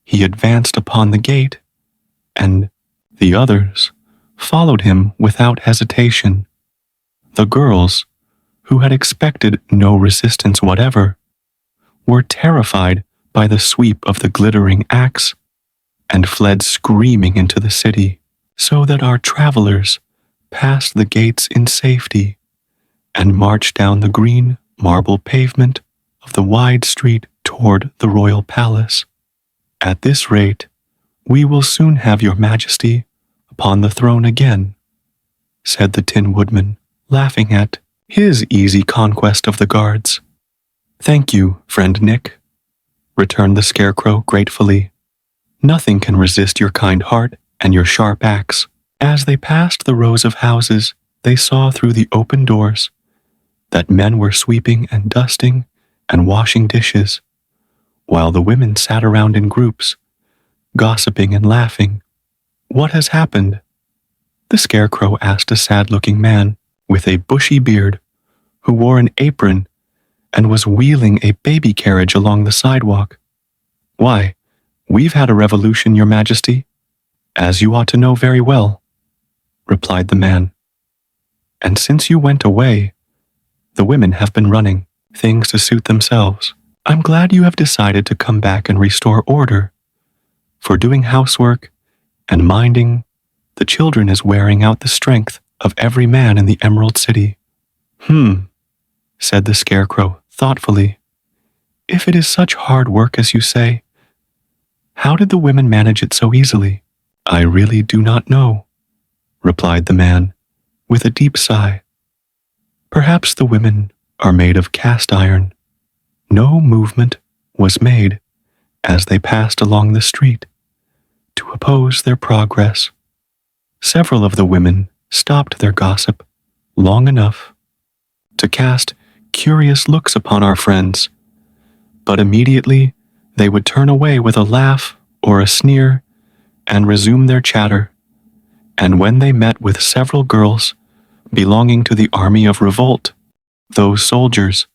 he advanced upon the gate, and the others followed him without hesitation. The girls, who had expected no resistance whatever, were terrified by the sweep of the glittering axe and fled screaming into the city, so that our travelers passed the gates in safety and marched down the green marble pavement of the wide street toward the royal palace. "At this rate, we will soon have your majesty upon the throne again," said the Tin Woodman, laughing at his easy conquest of the guards. "Thank you, friend Nick," returned the Scarecrow gratefully. "Nothing can resist your kind heart and your sharp axe." As they passed the rows of houses, they saw through the open doors that men were sweeping and dusting and washing dishes, while the women sat around in groups, gossiping and laughing. "What has happened?" the Scarecrow asked a sad-looking man with a bushy beard who wore an apron and was wheeling a baby carriage along the sidewalk. "Why, we've had a revolution, your majesty, as you ought to know very well," replied the man. "And since you went away, the women have been running things to suit themselves. I'm glad you have decided to come back and restore order, for doing housework and minding the children is wearing out the strength of every man in the Emerald City." Said the Scarecrow thoughtfully. "If it is such hard work as you say, how did the women manage it so easily?" "I really do not know," replied the man with a deep sigh. "Perhaps the women are made of cast iron." No movement was made as they passed along the street to oppose their progress. Several of the women stopped their gossip long enough to cast curious looks upon our friends, but immediately they would turn away with a laugh or a sneer and resume their chatter. And when they met with several girls belonging to the army of revolt, those soldiers,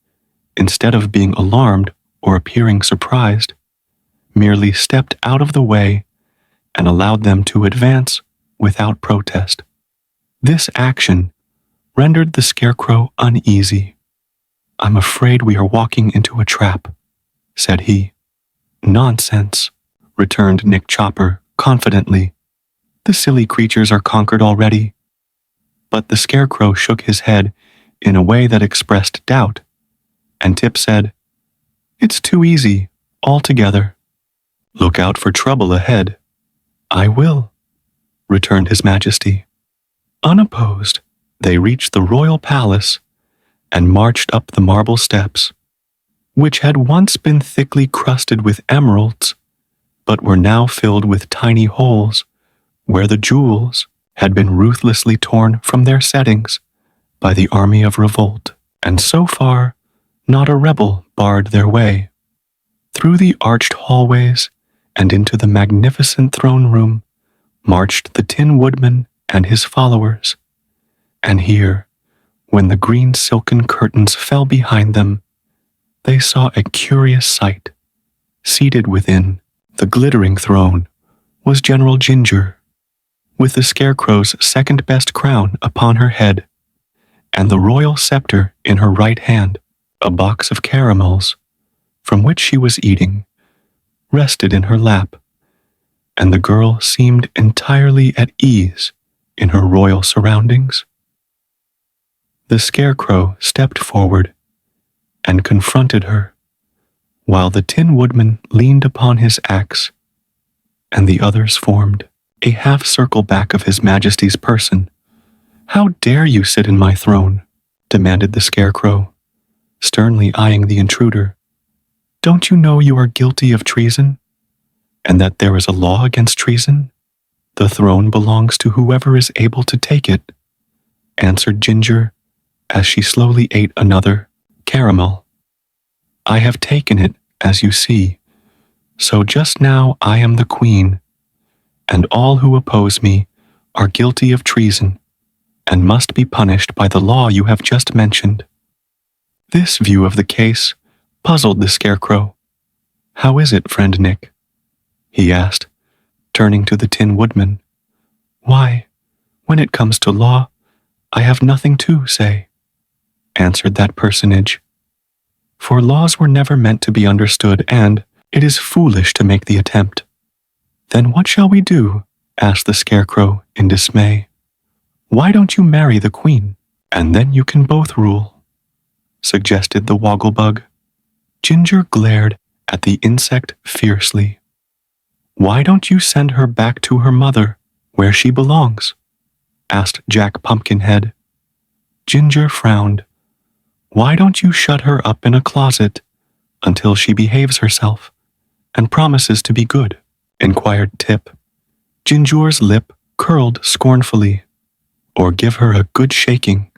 instead of being alarmed or appearing surprised, merely stepped out of the way and allowed them to advance without protest. This action rendered the Scarecrow uneasy. "I'm afraid we are walking into a trap," said he. "Nonsense," returned Nick Chopper confidently. "The silly creatures are conquered already." But the Scarecrow shook his head in a way that expressed doubt, and Tip said, "It's too easy, altogether." "Look out for trouble ahead." "I will," returned His Majesty. Unopposed, they reached the royal palace and marched up the marble steps, which had once been thickly crusted with emeralds, but were now filled with tiny holes where the jewels had been ruthlessly torn from their settings by the army of revolt, and so far not a rebel barred their way. Through the arched hallways and into the magnificent throne room marched the Tin Woodman and his followers, and here, when the green silken curtains fell behind them, they saw a curious sight. Seated within The glittering throne was General Ginger, with the Scarecrow's second-best crown upon her head, and the royal scepter in her right hand. A box of caramels, from which she was eating, rested in her lap, and the girl seemed entirely at ease in her royal surroundings. The Scarecrow stepped forward and confronted her, while the Tin Woodman leaned upon his axe, and the others formed a half-circle back of His Majesty's person. "How dare you sit in my throne?" demanded the Scarecrow, sternly eyeing the intruder. "Don't you know you are guilty of treason, and that there is a law against treason?" "The throne belongs to whoever is able to take it," answered Ginger, as she slowly ate another caramel. "I have taken it, as you see, so just now I am the queen, and all who oppose me are guilty of treason and must be punished by the law you have just mentioned." This view of the case puzzled the Scarecrow. "How is it, friend Nick?" he asked, turning to the Tin Woodman. "Why, when it comes to law, I have nothing to say," answered that personage. "For laws were never meant to be understood, and it is foolish to make the attempt." "Then what shall we do?" asked the Scarecrow in dismay. "Why don't you marry the queen, and then you can both rule?" suggested the Wogglebug. Ginger glared at the insect fiercely. "Why don't you send her back to her mother, where she belongs?" asked Jack Pumpkinhead. Ginger frowned. "Why don't you shut her up in a closet until she behaves herself and promises to be good?" inquired Tip. Ginger's lip curled scornfully. "Or give her a good shaking,"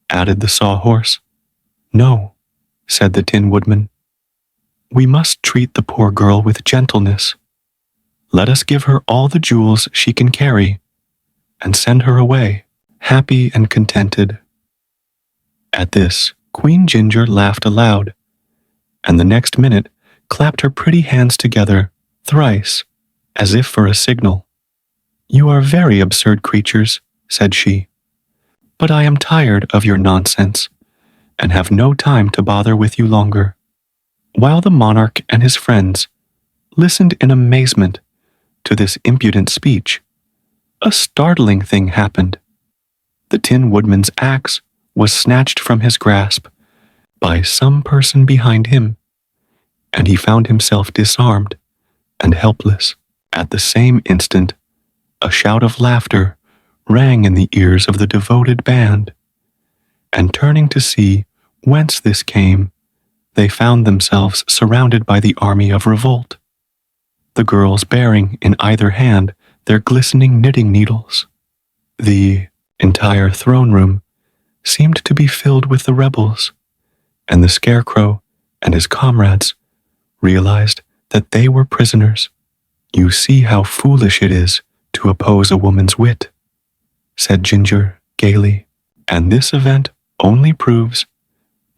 added the Sawhorse. "No," said the Tin Woodman. "We must treat the poor girl with gentleness. Let us give her all the jewels she can carry and send her away, happy and contented." At this, Queen Ginger laughed aloud, and the next minute clapped her pretty hands together thrice, as if for a signal. "You are very absurd creatures," said she, "but I am tired of your nonsense, and have no time to bother with you longer." While the monarch and his friends listened in amazement to this impudent speech, a startling thing happened. The Tin Woodman's axe was snatched from his grasp by some person behind him, and he found himself disarmed and helpless. At the same instant, a shout of laughter rang in the ears of the devoted band, and turning to see whence this came, they found themselves surrounded by the army of revolt, the girls bearing in either hand their glistening knitting needles. The entire throne room seemed to be filled with the rebels, and the Scarecrow and his comrades realized that they were prisoners. "You see how foolish it is to oppose a woman's wit," said Ginger gaily, "and this event only proves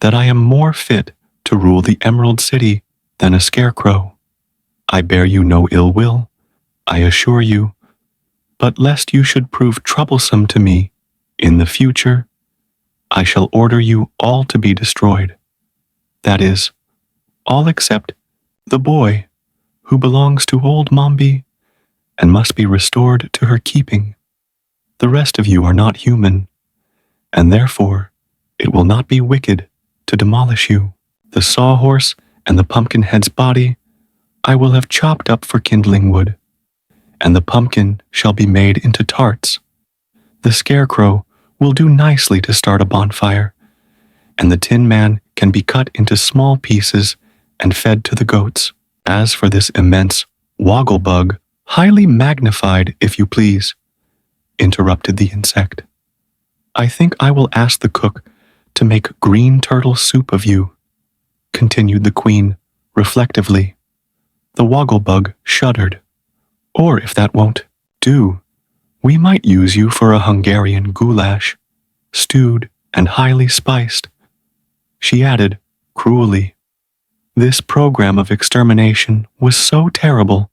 that I am more fit to rule the Emerald City than a Scarecrow. I bear you no ill will, I assure you, but lest you should prove troublesome to me in the future, I shall order you all to be destroyed. That is, all except the boy, who belongs to old Mombi and must be restored to her keeping. The rest of you are not human, and therefore it will not be wicked to demolish you. The Sawhorse and the Pumpkinhead's body I will have chopped up for kindling wood, and the pumpkin shall be made into tarts. The Scarecrow will do nicely to start a bonfire, and the Tin Man can be cut into small pieces and fed to the goats. As for this immense Wogglebug, highly magnified, if you please," interrupted the insect, "I think I will ask the cook to make green turtle soup of you," continued the Queen reflectively. The Wogglebug shuddered. "Or if that won't do, we might use you for a Hungarian goulash, stewed and highly spiced," she added cruelly. This program of extermination was so terrible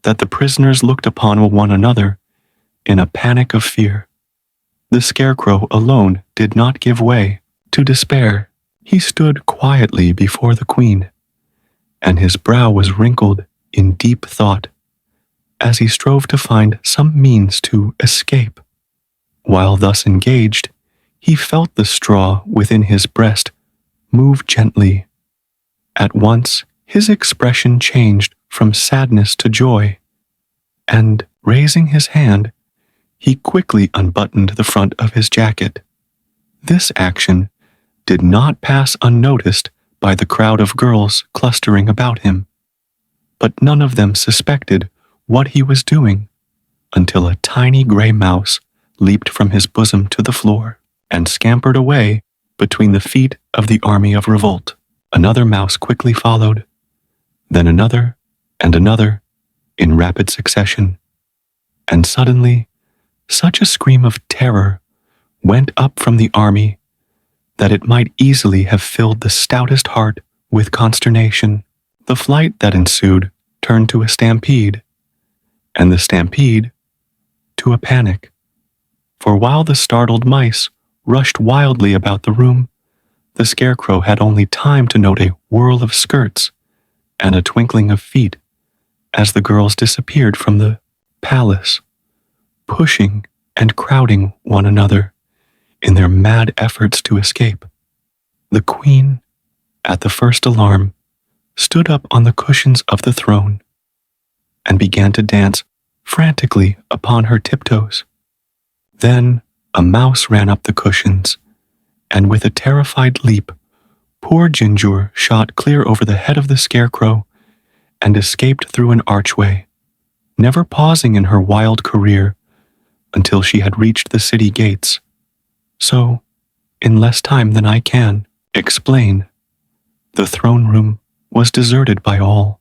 that the prisoners looked upon one another in a panic of fear. The Scarecrow alone did not give way to despair. He stood quietly before the Queen, and his brow was wrinkled in deep thought as he strove to find some means to escape. While thus engaged, he felt the straw within his breast move gently. At once, his expression changed from sadness to joy, and, raising his hand, he quickly unbuttoned the front of his jacket. This action did not pass unnoticed by the crowd of girls clustering about him, but none of them suspected what he was doing until a tiny gray mouse leaped from his bosom to the floor and scampered away between the feet of the army of revolt. Another mouse quickly followed, then another and another in rapid succession, and suddenly such a scream of terror went up from the army that it might easily have filled the stoutest heart with consternation. The flight that ensued turned to a stampede, and the stampede to a panic. For while the startled mice rushed wildly about the room, the Scarecrow had only time to note a whirl of skirts and a twinkling of feet as the girls disappeared from the palace, pushing and crowding one another in their mad efforts to escape. The Queen, at the first alarm, stood up on the cushions of the throne and began to dance frantically upon her tiptoes. Then a mouse ran up the cushions, and with a terrified leap, poor Ginger shot clear over the head of the Scarecrow and escaped through an archway, never pausing in her wild career until she had reached the city gates. So, in less time than I can explain, the throne room was deserted by all,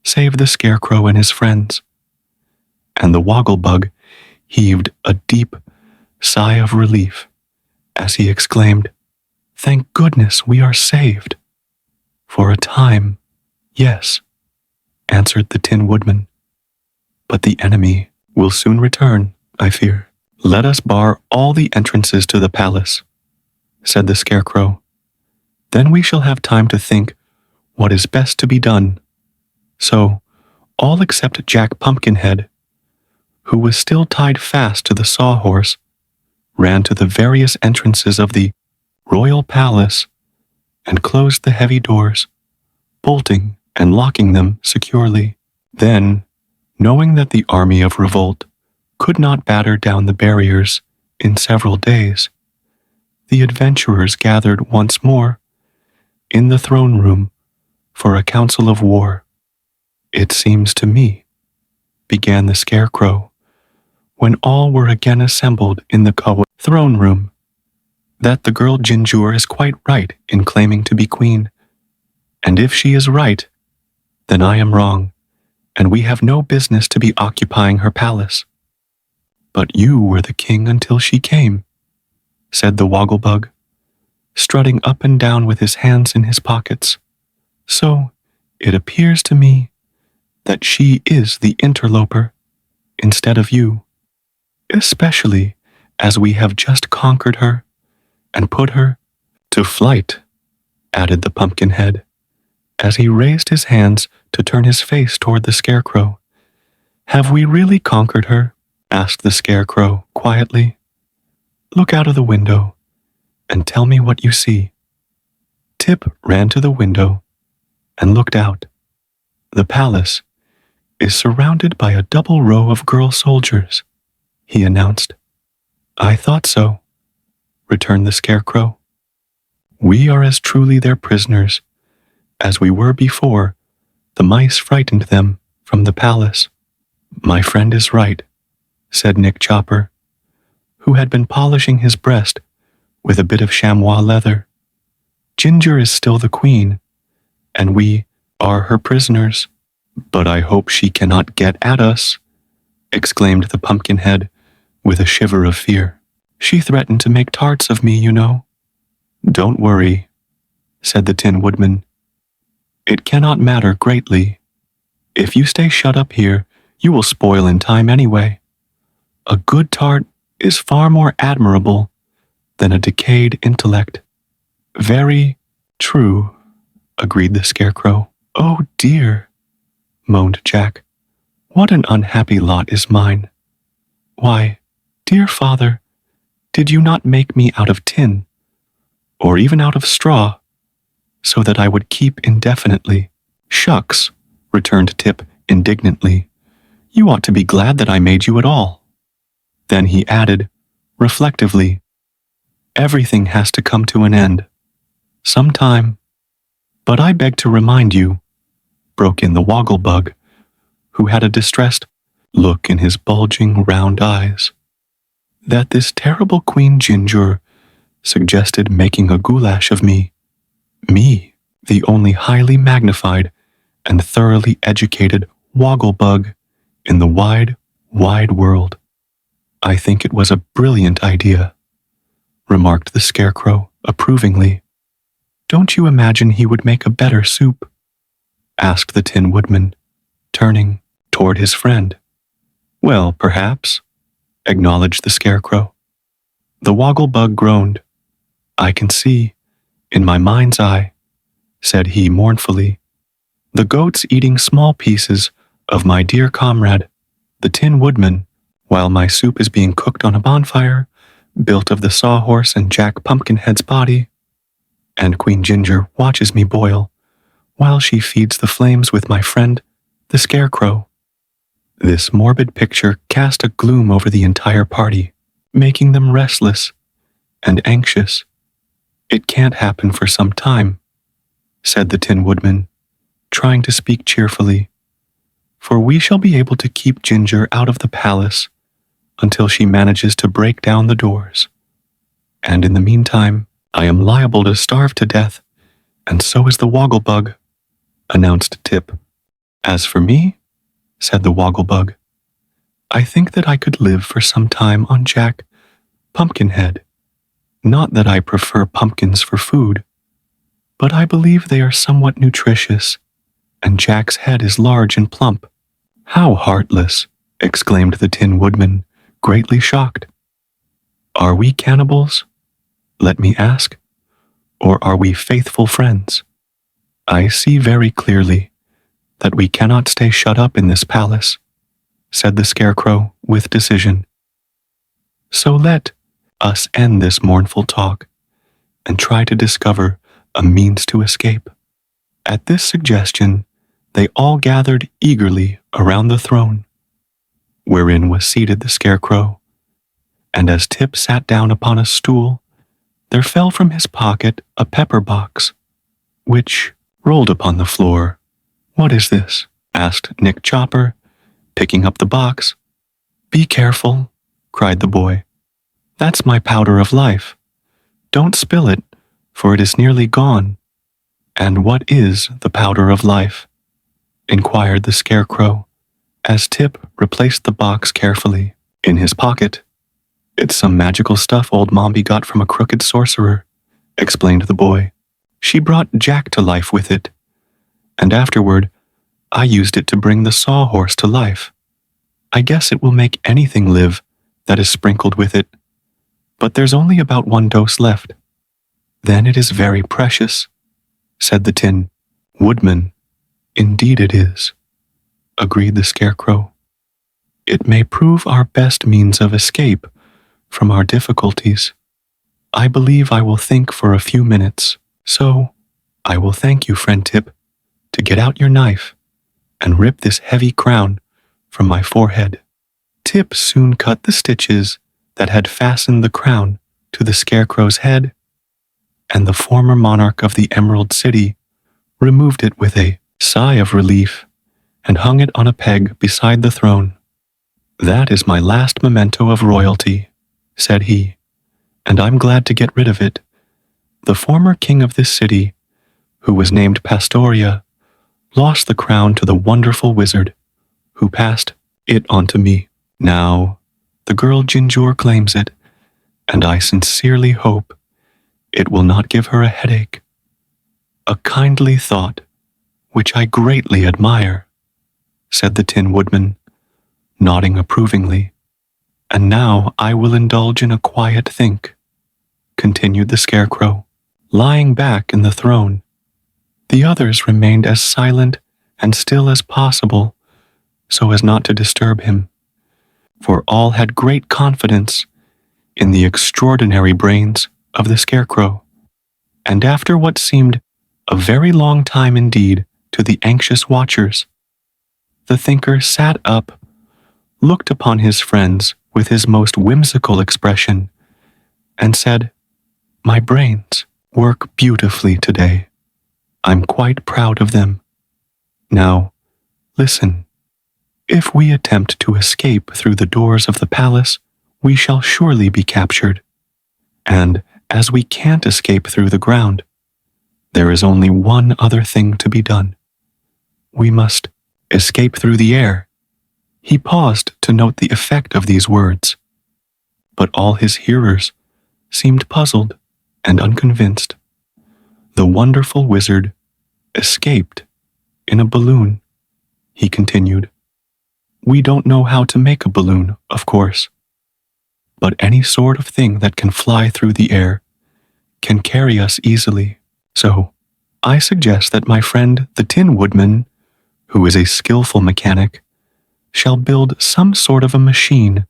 save the Scarecrow and his friends, and the Wogglebug heaved a deep sigh of relief as he exclaimed, "Thank goodness we are saved." "For a time, yes," answered the Tin Woodman, "but the enemy will soon return, I fear." "Let us bar all the entrances to the palace," said the Scarecrow. "Then we shall have time to think what is best to be done." So, all except Jack Pumpkinhead, who was still tied fast to the sawhorse, ran to the various entrances of the royal palace and closed the heavy doors, bolting and locking them securely. Then, knowing that the army of revolt could not batter down the barriers in several days, the adventurers gathered once more in the throne room for a council of war. "It seems to me," began the Scarecrow, when all were again assembled in the throne room, "that the girl Ginger is quite right in claiming to be queen, and if she is right, then I am wrong, and we have no business to be occupying her palace." "But you were the king until she came," said the Wogglebug, strutting up and down with his hands in his pockets. "So it appears to me that she is the interloper instead of you, especially as we have just conquered her and put her to flight," added the Pumpkinhead, as he raised his hands to turn his face toward the Scarecrow. "Have we really conquered her?" asked the Scarecrow quietly. "Look out of the window and tell me what you see." Tip ran to the window and looked out. "The palace is surrounded by a double row of girl soldiers," he announced. "I thought so," returned the Scarecrow. "We are as truly their prisoners as we were before the mice frightened them from the palace." "My friend is right," said Nick Chopper, who had been polishing his breast with a bit of chamois leather. "Ginger is still the queen, and we are her prisoners." "But I hope she cannot get at us," exclaimed the Pumpkinhead with a shiver of fear. "She threatened to make tarts of me, you know." "Don't worry," said the Tin Woodman. It cannot matter greatly. If you stay shut up here, you will spoil in time anyway. A good tart is far more admirable than a decayed intellect. Very true, agreed the Scarecrow. Oh dear, moaned Jack. What an unhappy lot is mine. Why, dear father, did you not make me out of tin, or even out of straw, so that I would keep indefinitely? Shucks, returned Tip indignantly. You ought to be glad that I made you at all. Then he added, reflectively, everything has to come to an end. Sometime. But I beg to remind you, broke in the Wogglebug, who had a distressed look in his bulging round eyes, that this terrible Queen Ginger suggested making a goulash of me. Me, the only highly magnified and thoroughly educated Wogglebug in the wide, wide world. I think it was a brilliant idea, remarked the Scarecrow approvingly. Don't you imagine he would make a better soup? Asked the Tin Woodman, turning toward his friend. Well, perhaps, acknowledged the Scarecrow. The Wogglebug groaned. I can see, in my mind's eye, said he mournfully, the goats eating small pieces of my dear comrade, the Tin Woodman, while my soup is being cooked on a bonfire, built of the Sawhorse and Jack Pumpkinhead's body, and Queen Ginger watches me boil, while she feeds the flames with my friend, the Scarecrow. This morbid picture cast a gloom over the entire party, making them restless and anxious. It can't happen for some time, said the Tin Woodman, trying to speak cheerfully, for we shall be able to keep Ginger out of the palace until she manages to break down the doors. And in the meantime, I am liable to starve to death, and so is the Wogglebug, announced Tip. As for me, said the Wogglebug, I think that I could live for some time on Jack Pumpkinhead. Not that I prefer pumpkins for food, but I believe they are somewhat nutritious, and Jack's head is large and plump. How heartless, exclaimed the Tin Woodman, greatly shocked. Are we cannibals? Let me ask, or are we faithful friends? I see very clearly that we cannot stay shut up in this palace, said the Scarecrow with decision. So let us end this mournful talk and try to discover a means to escape. At this suggestion, they all gathered eagerly around the throne, wherein was seated the Scarecrow, and as Tip sat down upon a stool, there fell from his pocket a pepper box, which rolled upon the floor. What is this? Asked Nick Chopper, picking up the box. Be careful, cried the boy. That's my powder of life. Don't spill it, for it is nearly gone. And what is the powder of life? Inquired the Scarecrow, as Tip replaced the box carefully in his pocket. It's some magical stuff old Mombi got from a crooked sorcerer, explained the boy. She brought Jack to life with it, and afterward, I used it to bring the Sawhorse to life. I guess it will make anything live that is sprinkled with it, but there's only about 1 dose left. Then it is very precious, said the Tin Woodman. Indeed it is, agreed the Scarecrow. It may prove our best means of escape from our difficulties. I believe I will think for a few minutes, so I will thank you, friend Tip, to get out your knife and rip this heavy crown from my forehead. Tip soon cut the stitches that had fastened the crown to the Scarecrow's head, and the former monarch of the Emerald City removed it with a sigh of relief and hung it on a peg beside the throne. That is my last memento of royalty, said he, and I'm glad to get rid of it. The former king of this city, who was named Pastoria, lost the crown to the wonderful wizard, who passed it on to me. Now, the girl Ginger claims it, and I sincerely hope it will not give her a headache. A kindly thought, which I greatly admire," said the Tin Woodman, nodding approvingly. "And now I will indulge in a quiet think," continued the Scarecrow, lying back in the throne. The others remained as silent and still as possible, so as not to disturb him, for all had great confidence in the extraordinary brains of the Scarecrow. And after what seemed a very long time indeed to the anxious watchers, the thinker sat up, looked upon his friends with his most whimsical expression, and said, "My brains work beautifully today. I'm quite proud of them. Now, listen. If we attempt to escape through the doors of the palace, we shall surely be captured. And as we can't escape through the ground, there is only one other thing to be done. We must escape through the air." He paused to note the effect of these words, but all his hearers seemed puzzled and unconvinced. "The wonderful wizard escaped in a balloon," he continued. "We don't know how to make a balloon, of course, but any sort of thing that can fly through the air can carry us easily. So, I suggest that my friend the Tin Woodman, who is a skillful mechanic, shall build some sort of a machine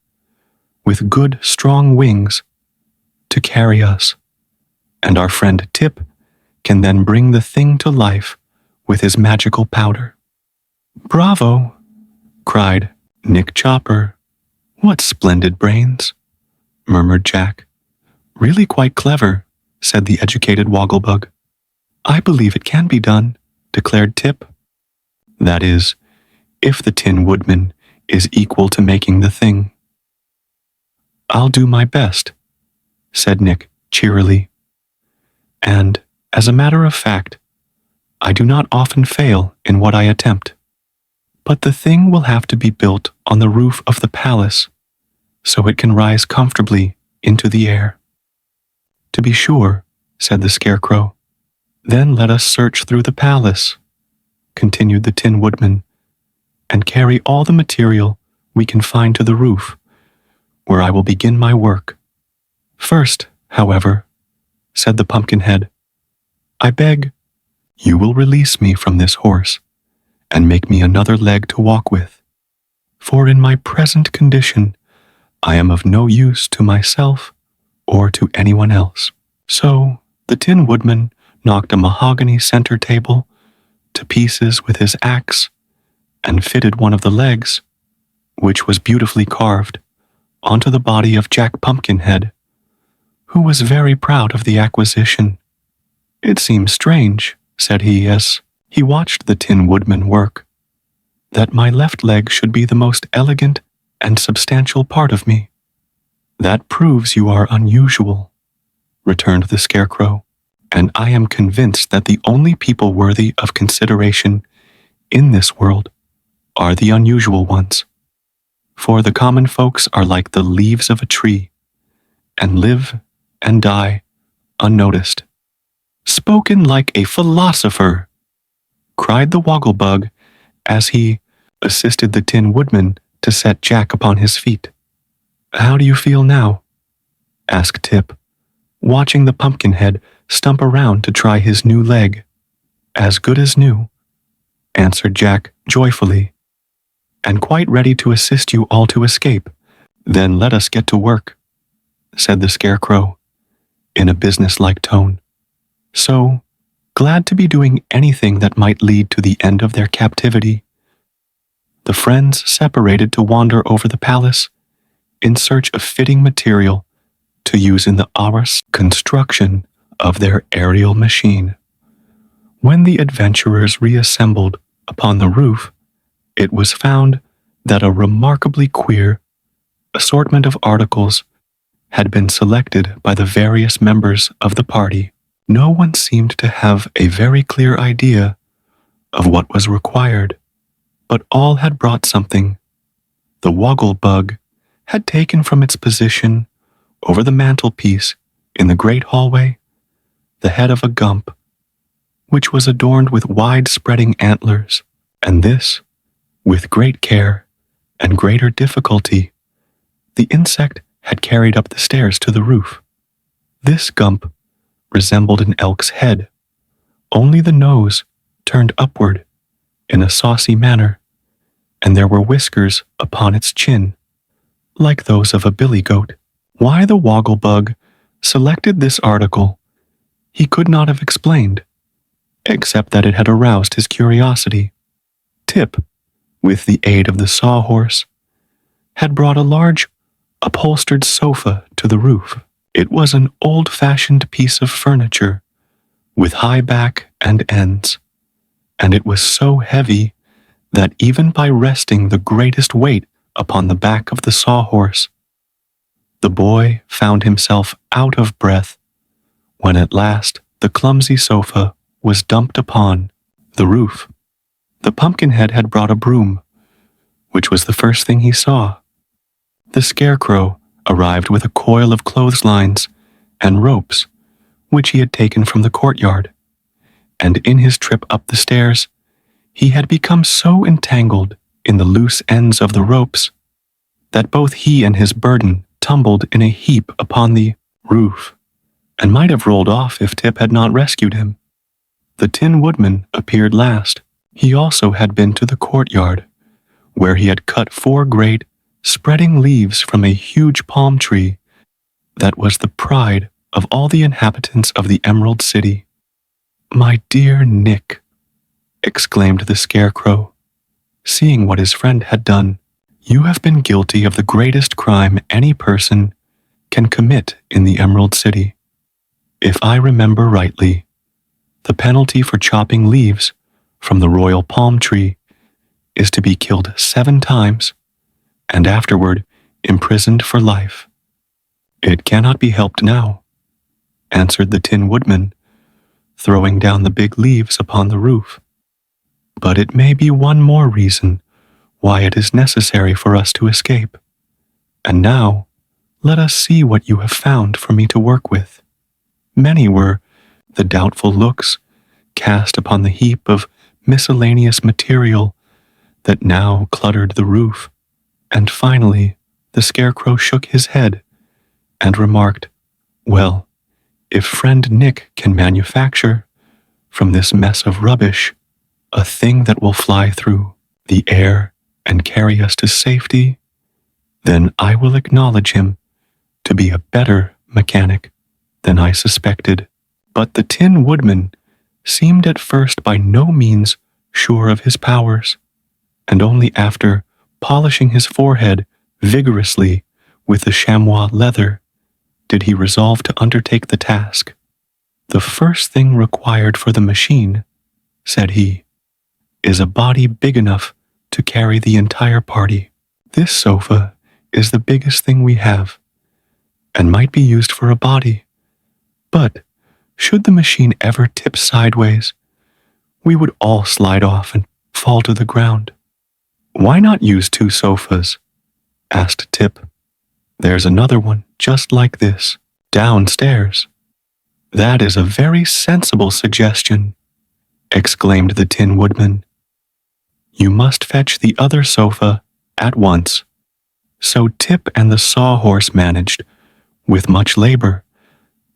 with good, strong wings to carry us, and our friend Tip can then bring the thing to life with his magical powder." "Bravo!" cried Nick Chopper. "What splendid brains!" murmured Jack. "Really quite clever," said the educated Wogglebug. "I believe it can be done," declared Tip. "That is, if the Tin Woodman is equal to making the thing." "I'll do my best," said Nick cheerily. "And, as a matter of fact, I do not often fail in what I attempt. But the thing will have to be built on the roof of the palace, so it can rise comfortably into the air." "To be sure," said the Scarecrow. "Then let us search through the palace," continued the Tin Woodman, "and carry all the material we can find to the roof, where I will begin my work. First, however," said the Pumpkinhead, "I beg you will release me from this horse and make me another leg to walk with, for in my present condition I am of no use to myself or to anyone else." So the Tin Woodman knocked a mahogany center table to pieces with his axe and fitted one of the legs, which was beautifully carved, onto the body of Jack Pumpkinhead, who was very proud of the acquisition. "It seems strange," said he as he watched the Tin Woodman work, "that my left leg should be the most elegant and substantial part of me." "That proves you are unusual," returned the Scarecrow, "and I am convinced that the only people worthy of consideration in this world are the unusual ones. For the common folks are like the leaves of a tree, and live and die unnoticed." "Spoken like a philosopher!" cried the Wogglebug as he assisted the Tin Woodman to set Jack upon his feet. "How do you feel now?" asked Tip, watching the Pumpkinhead stump around to try his new leg. "As good as new," answered Jack joyfully, "and quite ready to assist you all to escape." "Then let us get to work," said the Scarecrow, in a businesslike tone. So, glad to be doing anything that might lead to the end of their captivity, the friends separated to wander over the palace in search of fitting material to use in the arras construction of their aerial machine. When the adventurers reassembled upon the roof, it was found that a remarkably queer assortment of articles had been selected by the various members of the party. No one seemed to have a very clear idea of what was required, but all had brought something. The Wogglebug had taken from its position over the mantelpiece in the great hallway the head of a gump, which was adorned with wide-spreading antlers, and this, with great care and greater difficulty, the insect had carried up the stairs to the roof. This gump resembled an elk's head, only the nose turned upward in a saucy manner, and there were whiskers upon its chin, like those of a billy goat. Why the woggle-bug selected this article he could not have explained, except that it had aroused his curiosity. Tip, with the aid of the sawhorse, had brought a large upholstered sofa to the roof. It was an old-fashioned piece of furniture with high back and ends, and it was so heavy that even by resting the greatest weight upon the back of the sawhorse, the boy found himself out of breath when at last the clumsy sofa was dumped upon the roof. The Pumpkinhead had brought a broom, which was the first thing he saw. The Scarecrow arrived with a coil of clotheslines and ropes, which he had taken from the courtyard, and in his trip up the stairs, he had become so entangled in the loose ends of the ropes that both he and his burden tumbled in a heap upon the roof, and might have rolled off if Tip had not rescued him. The Tin Woodman appeared last. He also had been to the courtyard, where he had cut 4 great, spreading leaves from a huge palm tree that was the pride of all the inhabitants of the Emerald City. "My dear Nick," exclaimed the Scarecrow, seeing what his friend had done, "you have been guilty of the greatest crime any person can commit in the Emerald City. If I remember rightly, the penalty for chopping leaves from the royal palm tree is to be killed 7 times, and afterward imprisoned for life." "It cannot be helped now," answered the Tin Woodman, throwing down the big leaves upon the roof. "But it may be one more reason why it is necessary for us to escape. And now, let us see what you have found for me to work with." Many were the doubtful looks cast upon the heap of miscellaneous material that now cluttered the roof, and finally the Scarecrow shook his head and remarked, "Well, if friend Nick can manufacture from this mess of rubbish a thing that will fly through the air and carry us to safety, then I will acknowledge him to be a better mechanic than I suspected." But the Tin Woodman seemed at first by no means sure of his powers, and only after polishing his forehead vigorously with the chamois leather did he resolve to undertake the task. "The first thing required for the machine," said he, "is a body big enough to carry the entire party. This sofa is the biggest thing we have, and might be used for a body, but should the machine ever tip sideways, we would all slide off and fall to the ground." "Why not use 2 sofas?" asked Tip. "There's another one just like this, downstairs." "That is a very sensible suggestion," exclaimed the Tin Woodman. "You must fetch the other sofa at once." So Tip and the Sawhorse managed, with much labor,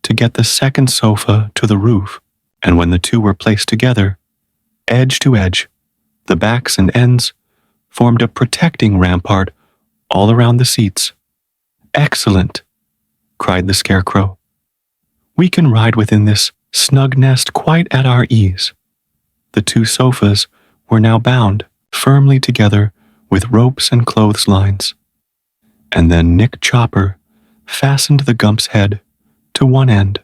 to get the second sofa to the roof, and when the 2 were placed together, edge to edge, the backs and ends formed a protecting rampart all around the seats. "Excellent!" cried the Scarecrow. "We can ride within this snug nest quite at our ease." The 2 sofas were now bound firmly together with ropes and clotheslines, and then Nick Chopper fastened the Gump's head to one end.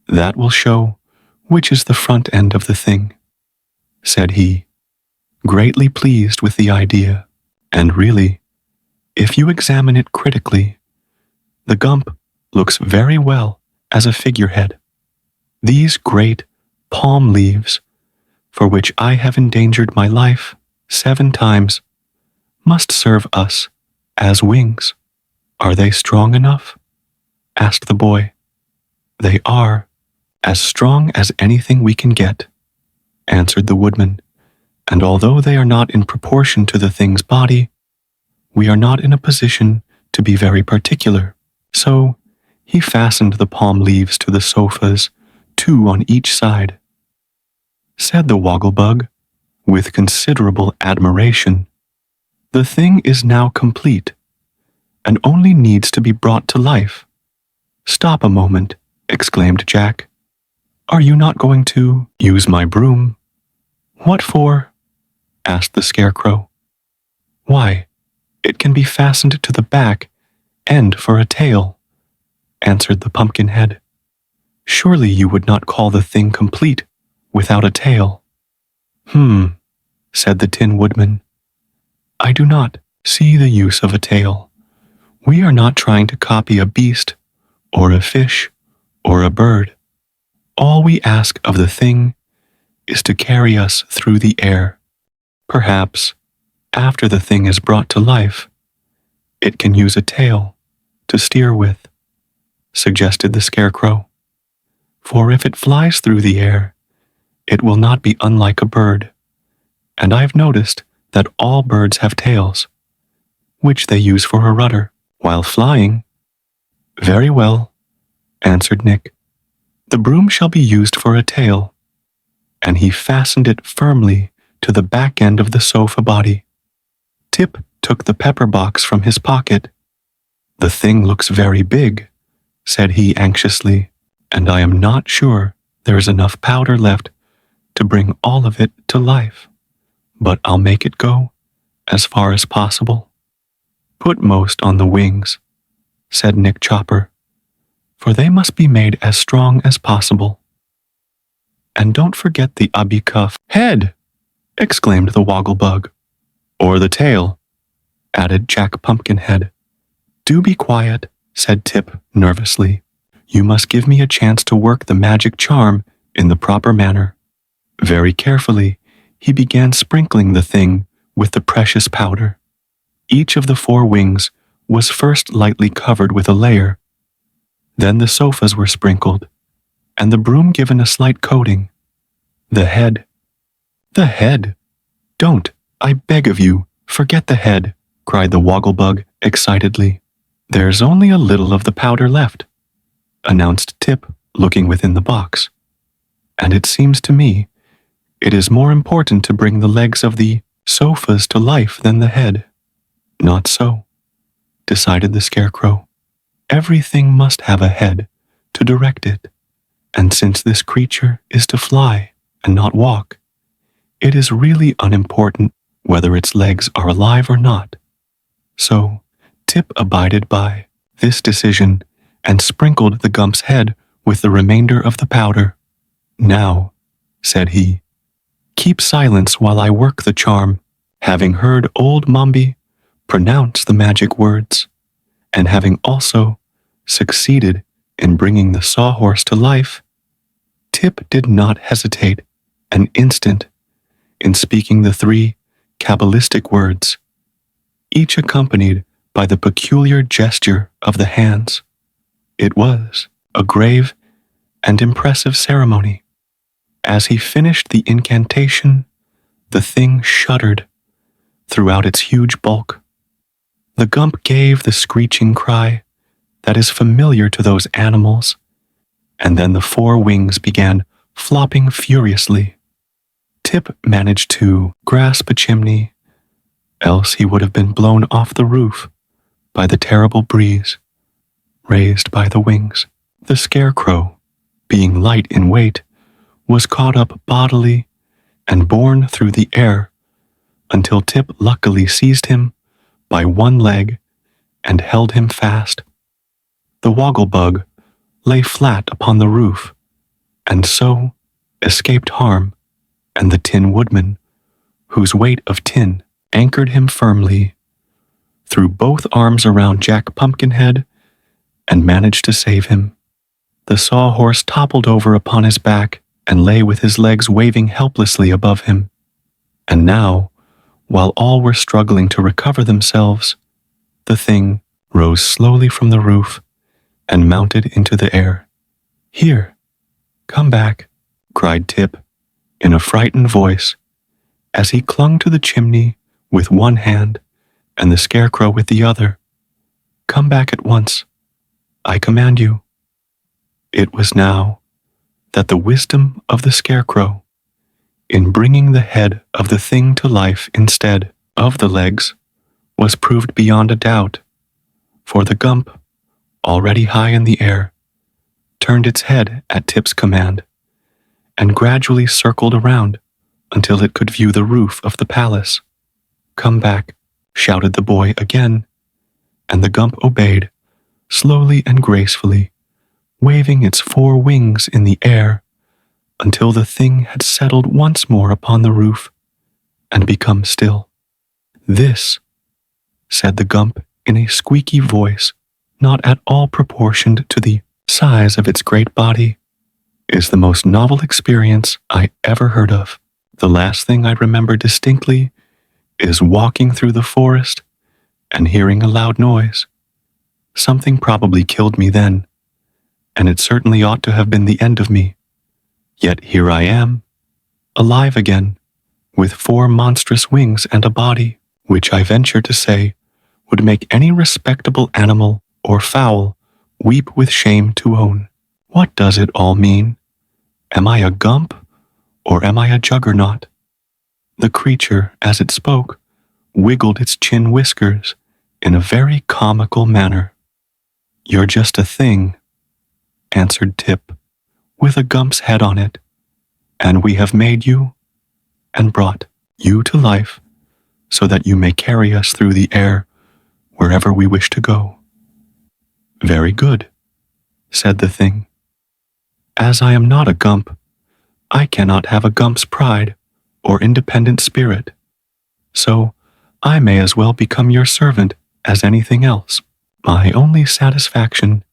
"That will show which is the front end of the thing," said he, greatly pleased with the idea. And really, if you examine it critically, the Gump looks very well as a figurehead. These great palm leaves, for which I have endangered my life 7 times, must serve us as wings. "Are they strong enough?" asked the boy. "They are as strong as anything we can get," answered the woodman, and although they are not in proportion to the thing's body, we are not in a position to be very particular. So he fastened the palm leaves to the sofas, 2 on each side. Said the Wogglebug, with considerable admiration, "The thing is now complete, and only needs to be brought to life." "Stop a moment," exclaimed Jack. "Are you not going to use my broom?" "What for?" asked the Scarecrow. "Why, it can be fastened to the back end for a tail," answered the Pumpkinhead. "Surely you would not call the thing complete without a tail." Said the Tin Woodman. "I do not see the use of a tail. We are not trying to copy a beast, or a fish, or a bird. All we ask of the thing is to carry us through the air. Perhaps, after the thing is brought to life, it can use a tail to steer with," suggested the Scarecrow. "For if it flies through the air, it will not be unlike a bird, and I've noticed that all birds have tails, which they use for a rudder while flying." "Very well," answered Nick. "The broom shall be used for a tail," and he fastened it firmly to the back end of the sofa body. Tip took the pepper box from his pocket. "The thing looks very big," said he anxiously, "and I am not sure there is enough powder left to bring all of it to life. But I'll make it go as far as possible." "Put most on the wings," said Nick Chopper, "for they must be made as strong as possible. And don't forget the ubby cuff." "Head!" exclaimed the Wogglebug. "Or the tail," added Jack Pumpkinhead. "Do be quiet," said Tip nervously. "You must give me a chance to work the magic charm in the proper manner." Very carefully, he began sprinkling the thing with the precious powder. Each of the 4 wings was first lightly covered with a layer. Then the sofas were sprinkled, and the broom given a slight coating. The head. "The head! Don't, I beg of you, forget the head," cried the Wogglebug excitedly. "There's only a little of the powder left," announced Tip, looking within the box. "And it seems to me it is more important to bring the legs of the sofas to life than the head." "Not so," decided the Scarecrow. "Everything must have a head to direct it, and since this creature is to fly and not walk, it is really unimportant whether its legs are alive or not." So Tip abided by this decision and sprinkled the Gump's head with the remainder of the powder. "Now," said he, "keep silence while I work the charm." Having heard old Mombi pronounce the magic words, and having also succeeded in bringing the sawhorse to life, Tip did not hesitate an instant in speaking the 3 Kabbalistic words, each accompanied by the peculiar gesture of the hands. It was a grave and impressive ceremony. As he finished the incantation, the thing shuddered throughout its huge bulk. The Gump gave the screeching cry that is familiar to those animals, and then the 4 wings began flopping furiously. Tip managed to grasp a chimney, else he would have been blown off the roof by the terrible breeze raised by the wings. The Scarecrow, being light in weight, was caught up bodily and borne through the air until Tip luckily seized him by one leg and held him fast. The Wogglebug lay flat upon the roof, and so escaped harm, and the Tin Woodman, whose weight of tin anchored him firmly, threw both arms around Jack Pumpkinhead and managed to save him. The sawhorse toppled over upon his back and lay with his legs waving helplessly above him. And now, while all were struggling to recover themselves, the thing rose slowly from the roof and mounted into the air. "Here, come back," cried Tip, in a frightened voice, as he clung to the chimney with one hand and the Scarecrow with the other. "Come back at once, I command you." It was now that the wisdom of the Scarecrow, in bringing the head of the thing to life instead of the legs, was proved beyond a doubt, for the Gump, already high in the air, turned its head at Tip's command, and gradually circled around until it could view the roof of the palace. "Come back," shouted the boy again, and the Gump obeyed, slowly and gracefully, waving its 4 wings in the air until the thing had settled once more upon the roof and become still. "This," said the Gump in a squeaky voice not at all proportioned to the size of its great body, "is the most novel experience I ever heard of. The last thing I remember distinctly is walking through the forest and hearing a loud noise. Something probably killed me then, and it certainly ought to have been the end of me. Yet here I am, alive again, with 4 monstrous wings and a body, which I venture to say would make any respectable animal or fowl weep with shame to own. What does it all mean? Am I a Gump, or am I a Juggernaut?" The creature, as it spoke, wiggled its chin whiskers in a very comical manner. "You're just a thing," answered Tip, "with a Gump's head on it, and we have made you and brought you to life so that you may carry us through the air wherever we wish to go." "Very good," said the thing. "As I am not a Gump, I cannot have a Gump's pride or independent spirit, so I may as well become your servant as anything else. My only satisfaction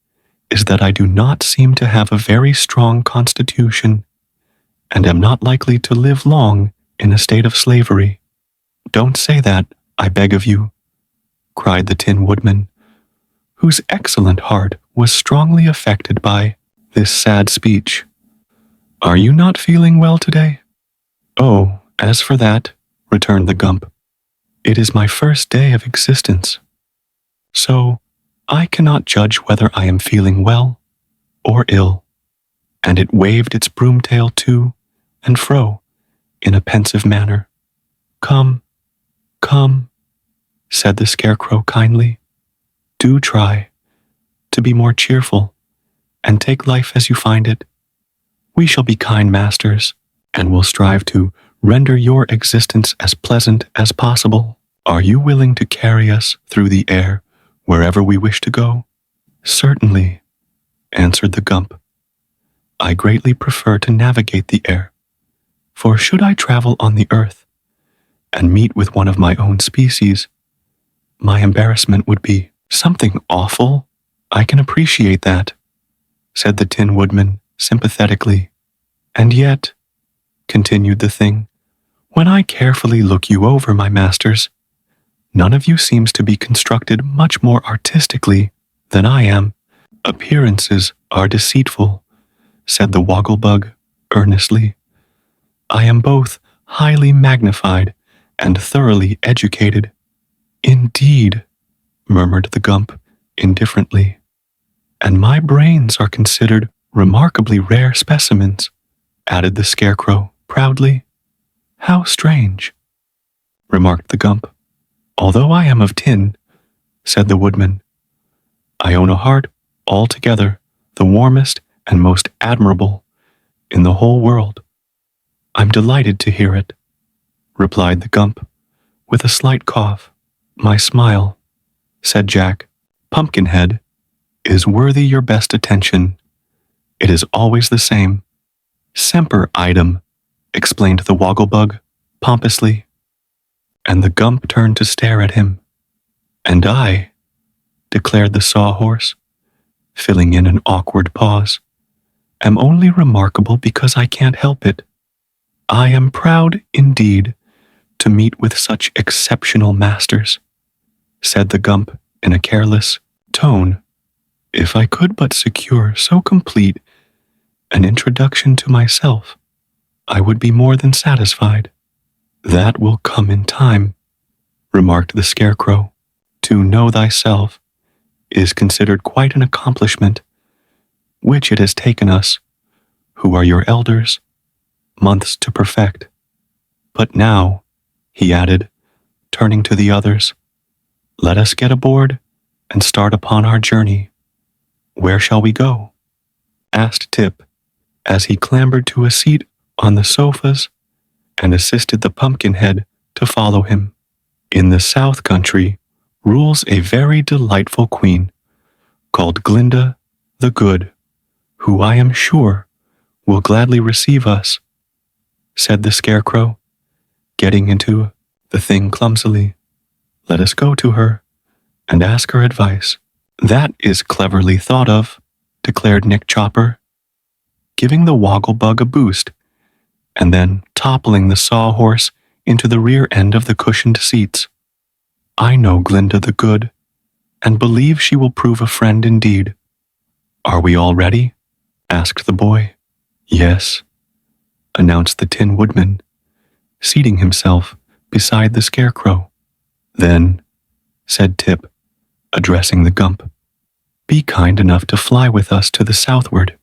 is that I do not seem to have a very strong constitution, and am not likely to live long in a state of slavery." "Don't say that, I beg of you," cried the Tin Woodman, whose excellent heart was strongly affected by this sad speech. "Are you not feeling well today?" "Oh, as for that," returned the Gump, "it is my first day of existence, so I cannot judge whether I am feeling well or ill." And it waved its broomtail to and fro in a pensive manner. "Come, come," said the Scarecrow kindly. "Do try to be more cheerful and take life as you find it. We shall be kind masters and will strive to render your existence as pleasant as possible. Are you willing to carry us through the air wherever we wish to go?" "Certainly," answered the Gump. "I greatly prefer to navigate the air, for should I travel on the earth and meet with one of my own species, my embarrassment would be something awful." "I can appreciate that," said the Tin Woodman sympathetically. "And yet," continued the thing, "when I carefully look you over, my masters, none of you seems to be constructed much more artistically than I am." "Appearances are deceitful," said the Wogglebug earnestly. "I am both highly magnified and thoroughly educated." "Indeed," murmured the Gump indifferently. "And my brains are considered remarkably rare specimens," added the Scarecrow proudly. "How strange," remarked the Gump. "Although I am of tin," said the Woodman, "I own a heart altogether the warmest and most admirable in the whole world." "I'm delighted to hear it," replied the Gump, with a slight cough. "My smile," said Jack, "Pumpkinhead, is worthy your best attention. It is always the same." "Semper idem," explained the Wogglebug pompously, and the Gump turned to stare at him. "And I," declared the Sawhorse, filling in an awkward pause, "am only remarkable because I can't help it. I am proud, indeed, to meet with such exceptional masters," said the Gump in a careless tone. "If I could but secure so complete an introduction to myself, I would be more than satisfied. That will come in time, remarked the Scarecrow. To know thyself is considered quite an accomplishment, which it has taken us, who are your elders, months to perfect. But now, he added, turning to the others, let us get aboard and start upon our journey. Where shall we go? Asked Tip, as he clambered to a seat on the sofas and assisted the Pumpkinhead to follow him. In the South Country rules a very delightful queen called Glinda the Good, who I am sure will gladly receive us, said the Scarecrow, getting into the thing clumsily. Let us go to her and ask her advice. That is cleverly thought of, declared Nick Chopper, giving the Wogglebug a boost and then toppling the Sawhorse into the rear end of the cushioned seats. I know Glinda the Good, and believe she will prove a friend indeed. Are we all ready? Asked the boy. Yes, announced the Tin Woodman, seating himself beside the Scarecrow. Then, said Tip, addressing the Gump, be kind enough to fly with us to the southward,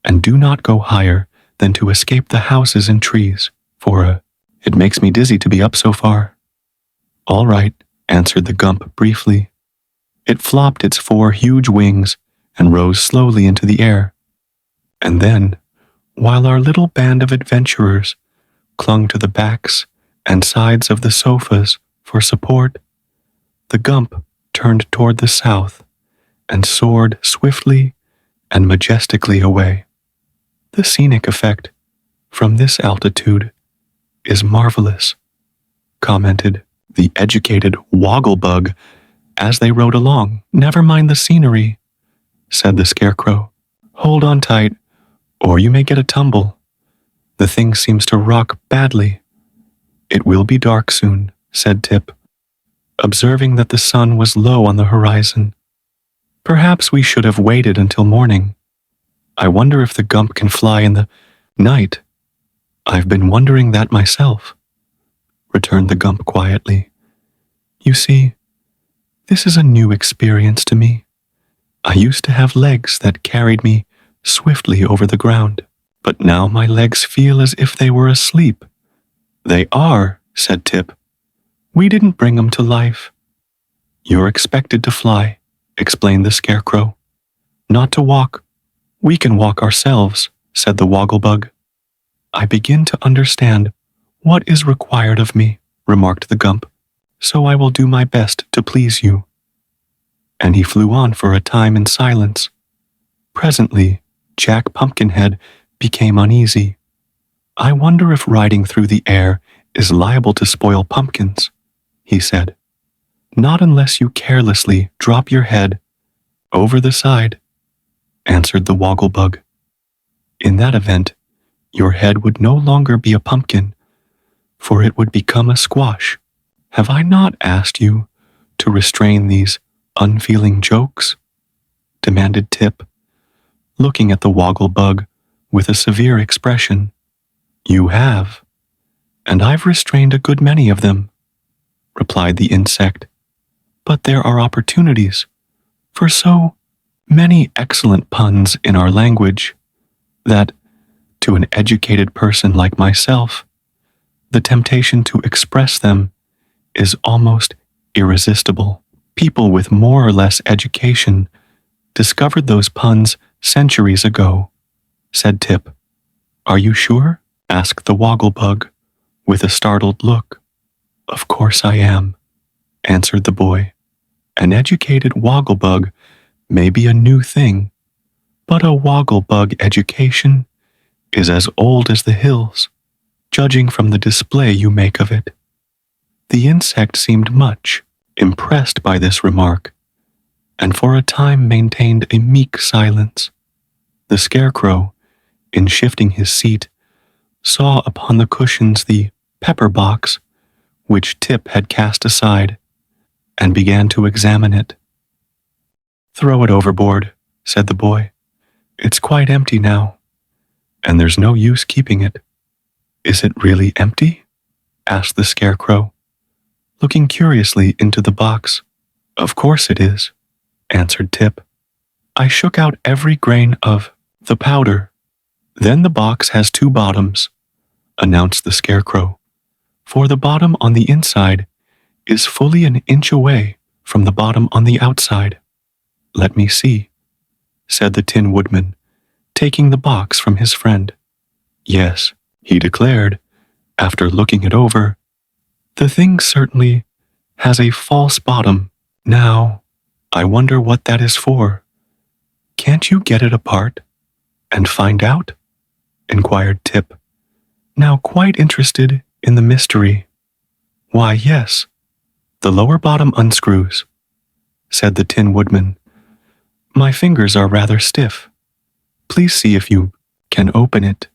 and do not go higher than to escape the houses and trees, for it makes me dizzy to be up so far. All right, answered the Gump briefly. It flopped its 4 huge wings and rose slowly into the air. And then, while our little band of adventurers clung to the backs and sides of the sofas for support, the Gump turned toward the south and soared swiftly and majestically away. The scenic effect from this altitude is marvelous, commented the educated Wogglebug as they rode along. Never mind the scenery, said the Scarecrow. Hold on tight, or you may get a tumble. The thing seems to rock badly. It will be dark soon, said Tip, observing that the sun was low on the horizon. Perhaps we should have waited until morning. I wonder if the Gump can fly in the night. I've been wondering that myself, returned the Gump quietly. You see, this is a new experience to me. I used to have legs that carried me swiftly over the ground, but now my legs feel as if they were asleep. They are, said Tip. We didn't bring them to life. You're expected to fly, explained the Scarecrow. Not to walk. We can walk ourselves, said the Wogglebug. I begin to understand what is required of me, remarked the Gump, so I will do my best to please you. And he flew on for a time in silence. Presently, Jack Pumpkinhead became uneasy. I wonder if riding through the air is liable to spoil pumpkins, he said. Not unless you carelessly drop your head over the side, answered the Wogglebug. In that event, your head would no longer be a pumpkin, for it would become a squash. Have I not asked you to restrain these unfeeling jokes? Demanded Tip, looking at the Wogglebug with a severe expression. You have, and I've restrained a good many of them, replied the insect. But there are opportunities for so many excellent puns in our language that, to an educated person like myself, the temptation to express them is almost irresistible. People with more or less education discovered those puns centuries ago, said Tip. Are you sure? Asked the Wogglebug with a startled look. Of course I am, answered the boy. An educated Wogglebug may be a new thing, but a Wogglebug education is as old as the hills, judging from the display you make of it. The insect seemed much impressed by this remark, and for a time maintained a meek silence. The Scarecrow, in shifting his seat, saw upon the cushions the pepper box which Tip had cast aside, and began to examine it. Throw it overboard, said the boy. It's quite empty now, and there's no use keeping it. Is it really empty? Asked the Scarecrow, looking curiously into the box. Of course it is, answered Tip. I shook out every grain of the powder. Then the box has two bottoms, announced the Scarecrow, for the bottom on the inside is fully an inch away from the bottom on the outside. Let me see, said the Tin Woodman, taking the box from his friend. Yes, he declared, after looking it over, the thing certainly has a false bottom. Now, I wonder what that is for. Can't you get it apart and find out? Inquired Tip, now quite interested in the mystery. Why, yes, the lower bottom unscrews, said the Tin Woodman. My fingers are rather stiff. Please see if you can open it.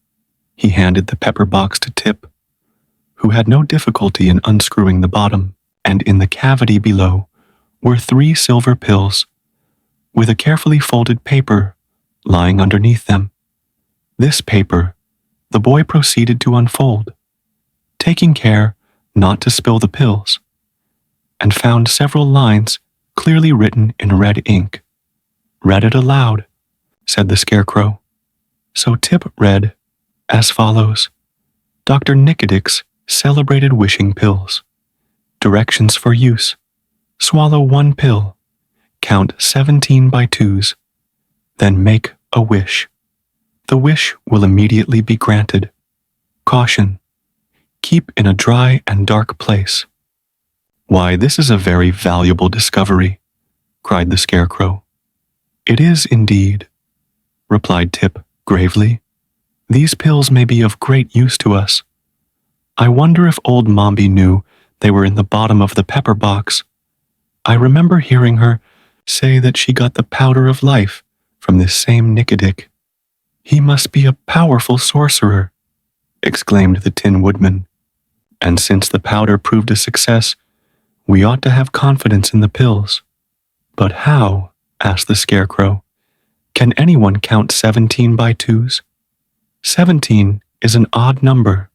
He handed the pepper box to Tip, who had no difficulty in unscrewing the bottom, and in the cavity below were 3 silver pills, with a carefully folded paper lying underneath them. This paper the boy proceeded to unfold, taking care not to spill the pills, and found several lines clearly written in red ink. Read it aloud, said the Scarecrow. So Tip read as follows: Dr. Nicodick's celebrated wishing pills. Directions for use. Swallow 1 pill. Count 17 by 2s. Then make a wish. The wish will immediately be granted. Caution: keep in a dry and dark place. Why, this is a very valuable discovery, cried the Scarecrow. It is indeed, replied Tip gravely. These pills may be of great use to us. I wonder if old Mombi knew they were in the bottom of the pepper box. I remember hearing her say that she got the powder of life from this same Nicodick. He must be a powerful sorcerer, exclaimed the Tin Woodman. And since the powder proved a success, we ought to have confidence in the pills. But how, asked the Scarecrow, can anyone count 17 by 2s? 17 is an odd number.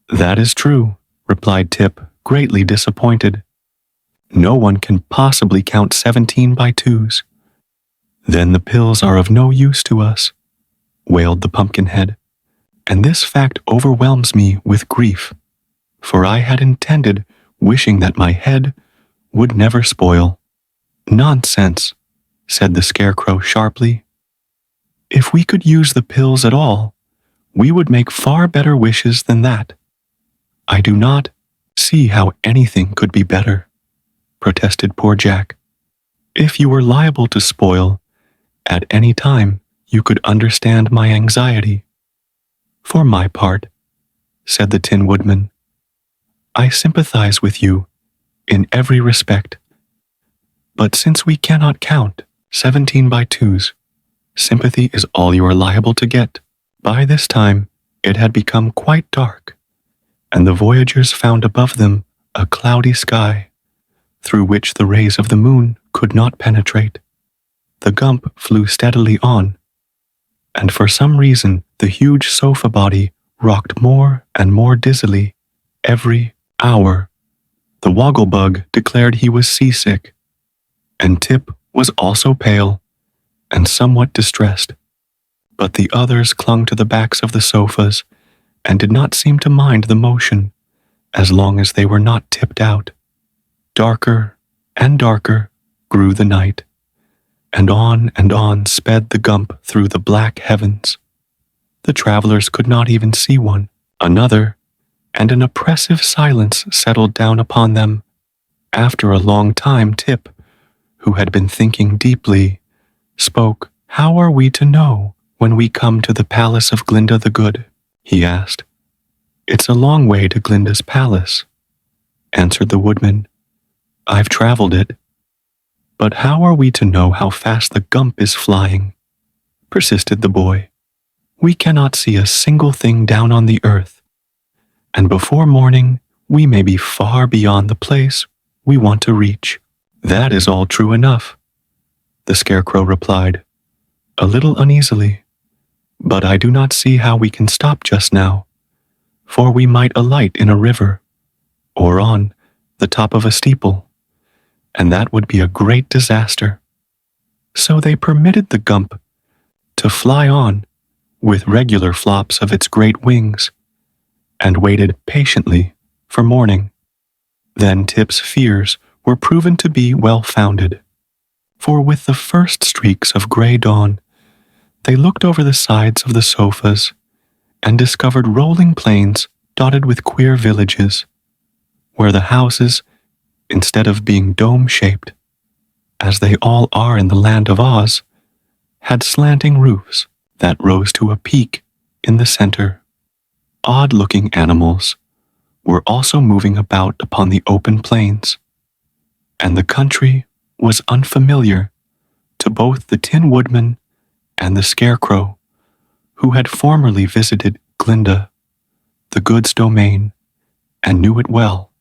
That is true, replied Tip, greatly disappointed. No one can possibly count 17 by 2s. Then the pills are of no use to us, wailed the Pumpkinhead, and this fact overwhelms me with grief, for I had intended wishing that my head would never spoil. Nonsense, said the Scarecrow sharply. If we could use the pills at all, we would make far better wishes than that. I do not see how anything could be better, protested poor Jack. If you were liable to spoil at any time, you could understand my anxiety. For my part, said the Tin Woodman, I sympathize with you in every respect. But since we cannot count 17 by 2s, sympathy is all you are liable to get. By this time, it had become quite dark, and the voyagers found above them a cloudy sky, through which the rays of the moon could not penetrate. The Gump flew steadily on, and for some reason the huge sofa body rocked more and more dizzily every hour. The Wogglebug declared he was seasick, and Tip was also pale and somewhat distressed. But the others clung to the backs of the sofas and did not seem to mind the motion as long as they were not tipped out. Darker and darker grew the night, and on sped the Gump through the black heavens. The travelers could not even see one another, and an oppressive silence settled down upon them. After a long time, Tip, who had been thinking deeply, spoke. How are we to know when we come to the palace of Glinda the Good? He asked. It's a long way to Glinda's palace, answered the Woodman. I've traveled it. But how are we to know how fast the Gump is flying? Persisted the boy. We cannot see a single thing down on the earth, and before morning we may be far beyond the place we want to reach. That is all true enough, the Scarecrow replied, a little uneasily, but I do not see how we can stop just now, for we might alight in a river, or on the top of a steeple, and that would be a great disaster. So they permitted the Gump to fly on with regular flops of its great wings, and waited patiently for morning. Then Tip's fears were proven to be well-founded, for with the first streaks of gray dawn, they looked over the sides of the sofas and discovered rolling plains dotted with queer villages, where the houses, instead of being dome-shaped, as they all are in the land of Oz, had slanting roofs that rose to a peak in the center. Odd-looking animals were also moving about upon the open plains, and the country was unfamiliar to both the Tin Woodman and the Scarecrow, who had formerly visited Glinda, the Good's domain, and knew it well.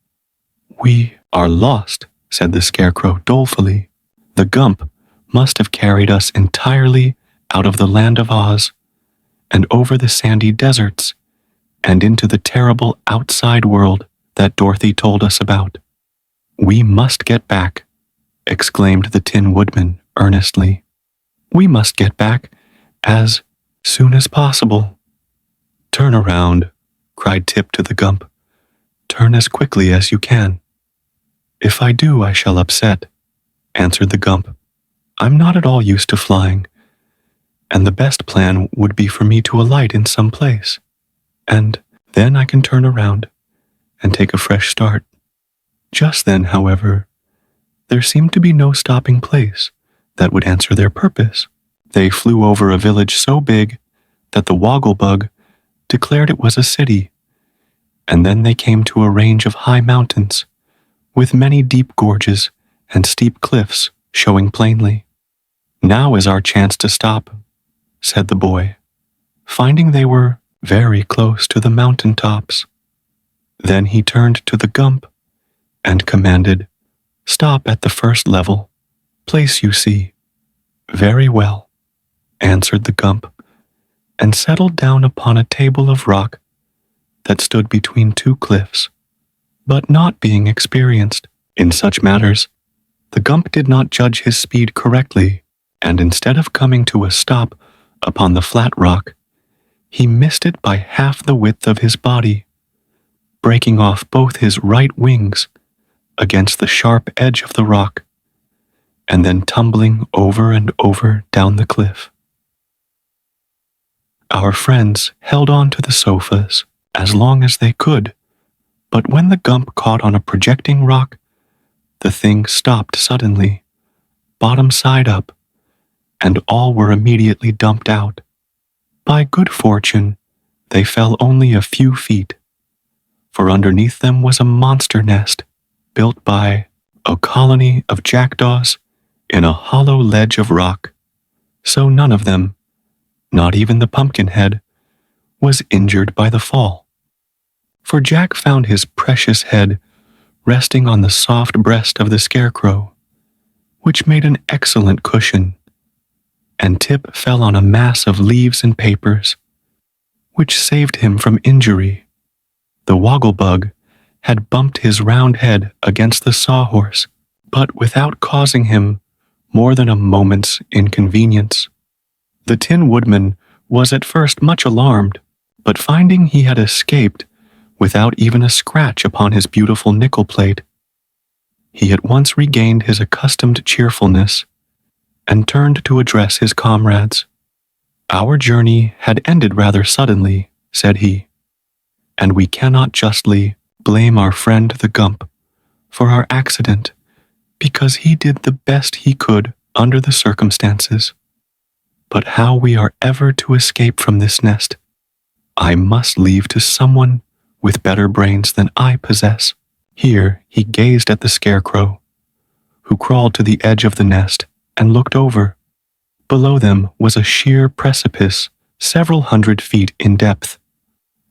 "We are lost," said the Scarecrow dolefully. "The Gump must have carried us entirely out of the land of Oz, and over the sandy deserts, and into the terrible outside world that Dorothy told us about. We must get back," exclaimed the Tin Woodman earnestly. "We must get back as soon as possible." "Turn around," cried Tip to the Gump. "Turn as quickly as you can." "If I do, I shall upset," answered the Gump. "I'm not at all used to flying, and the best plan would be for me to alight in some place, and then I can turn around and take a fresh start." Just then, however, there seemed to be no stopping place that would answer their purpose. They flew over a village so big that the Wogglebug declared it was a city, and then they came to a range of high mountains, with many deep gorges and steep cliffs showing plainly. "Now is our chance to stop," said the boy, finding they were very close to the mountain tops. Then he turned to the Gump and commanded, "Stop at the first level, place you see." "Very well," answered the Gump, and settled down upon a table of rock that stood between two cliffs. But not being experienced in such matters, the Gump did not judge his speed correctly, and instead of coming to a stop upon the flat rock, he missed it by half the width of his body, breaking off both his right wings against the sharp edge of the rock, and then tumbling over and over down the cliff. Our friends held on to the sofas as long as they could, but when the Gump caught on a projecting rock, the thing stopped suddenly, bottom side up, and all were immediately dumped out. By good fortune, they fell only a few feet, for underneath them was a monster nest built by a colony of jackdaws in a hollow ledge of rock, so none of them, not even the Pumpkinhead, was injured by the fall. For Jack found his precious head resting on the soft breast of the Scarecrow, which made an excellent cushion, and Tip fell on a mass of leaves and papers, which saved him from injury. The Wogglebug had bumped his round head against the sawhorse, but without causing him more than a moment's inconvenience. The Tin Woodman was at first much alarmed, but finding he had escaped without even a scratch upon his beautiful nickel plate, he at once regained his accustomed cheerfulness and turned to address his comrades. "Our journey had ended rather suddenly," said he, "and we cannot justly blame our friend the Gump for our accident, because he did the best he could under the circumstances. But how we are ever to escape from this nest, I must leave to someone with better brains than I possess." Here he gazed at the Scarecrow, who crawled to the edge of the nest and looked over. Below them was a sheer precipice several hundred feet in depth.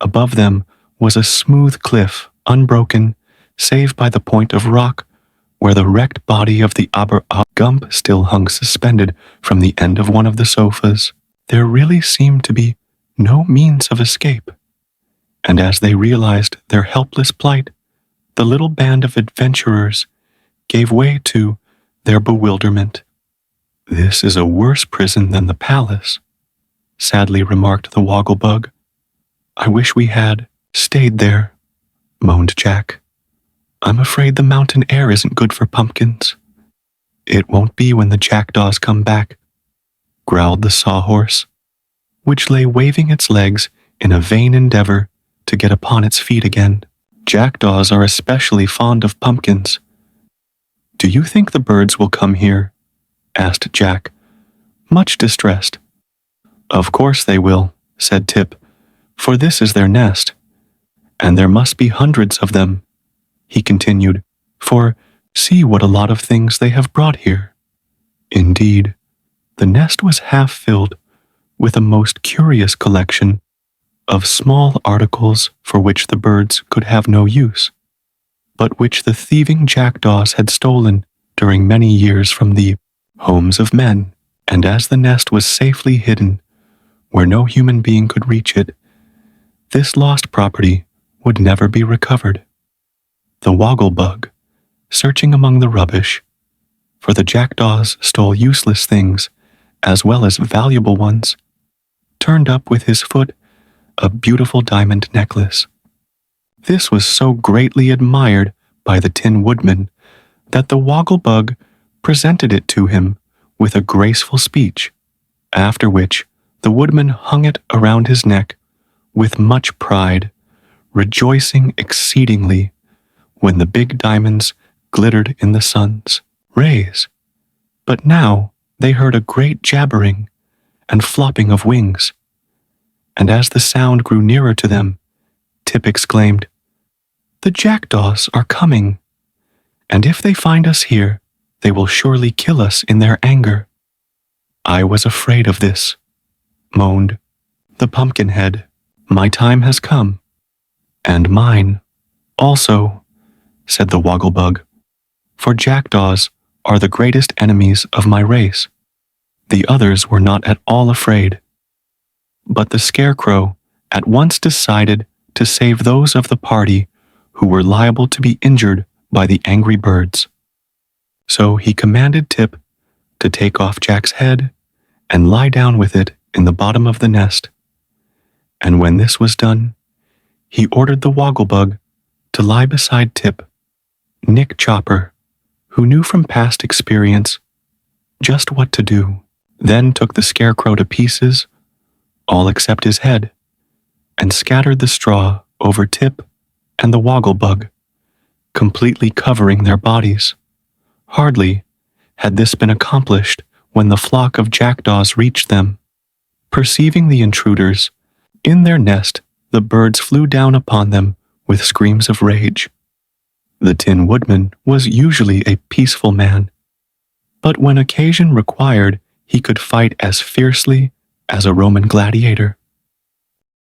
Above them was a smooth cliff, unbroken, save by the point of rock where the wrecked body of the Gump still hung suspended from the end of one of the sofas. There really seemed to be no means of escape. And as they realized their helpless plight, the little band of adventurers gave way to their bewilderment. "This is a worse prison than the palace," sadly remarked the Wogglebug. "I wish we had stayed there," moaned Jack. "I'm afraid the mountain air isn't good for pumpkins." "It won't be when the jackdaws come back," growled the sawhorse, which lay waving its legs in a vain endeavor to get upon its feet again. "Jackdaws are especially fond of pumpkins." "Do you think the birds will come here?" asked Jack, much distressed. "Of course they will," said Tip, "for this is their nest. And there must be hundreds of them," he continued, "for see what a lot of things they have brought here." Indeed, the nest was half filled with a most curious collection of small articles for which the birds could have no use, but which the thieving jackdaws had stolen during many years from the homes of men. And as the nest was safely hidden where no human being could reach it, this lost property would never be recovered. The Wogglebug, searching among the rubbish, for the jackdaws stole useless things as well as valuable ones, turned up with his foot a beautiful diamond necklace. This was so greatly admired by the Tin Woodman that the Wogglebug presented it to him with a graceful speech, after which the Woodman hung it around his neck with much pride, rejoicing exceedingly when the big diamonds glittered in the sun's rays. But now they heard a great jabbering and flopping of wings, and as the sound grew nearer to them, Tip exclaimed, "The jackdaws are coming, and if they find us here, they will surely kill us in their anger." "I was afraid of this," moaned the Pumpkinhead. "My time has come." "And mine also," said the Wogglebug, "for jackdaws are the greatest enemies of my race." The others were not at all afraid, but the Scarecrow at once decided to save those of the party who were liable to be injured by the angry birds. So he commanded Tip to take off Jack's head and lie down with it in the bottom of the nest. And when this was done, he ordered the Wogglebug to lie beside Tip. Nick Chopper, who knew from past experience just what to do, then took the Scarecrow to pieces, all except his head, and scattered the straw over Tip and the Wogglebug, completely covering their bodies. Hardly had this been accomplished when the flock of jackdaws reached them. Perceiving the intruders in their nest, the birds flew down upon them with screams of rage. The Tin Woodman was usually a peaceful man, but when occasion required, he could fight as fiercely as a Roman gladiator.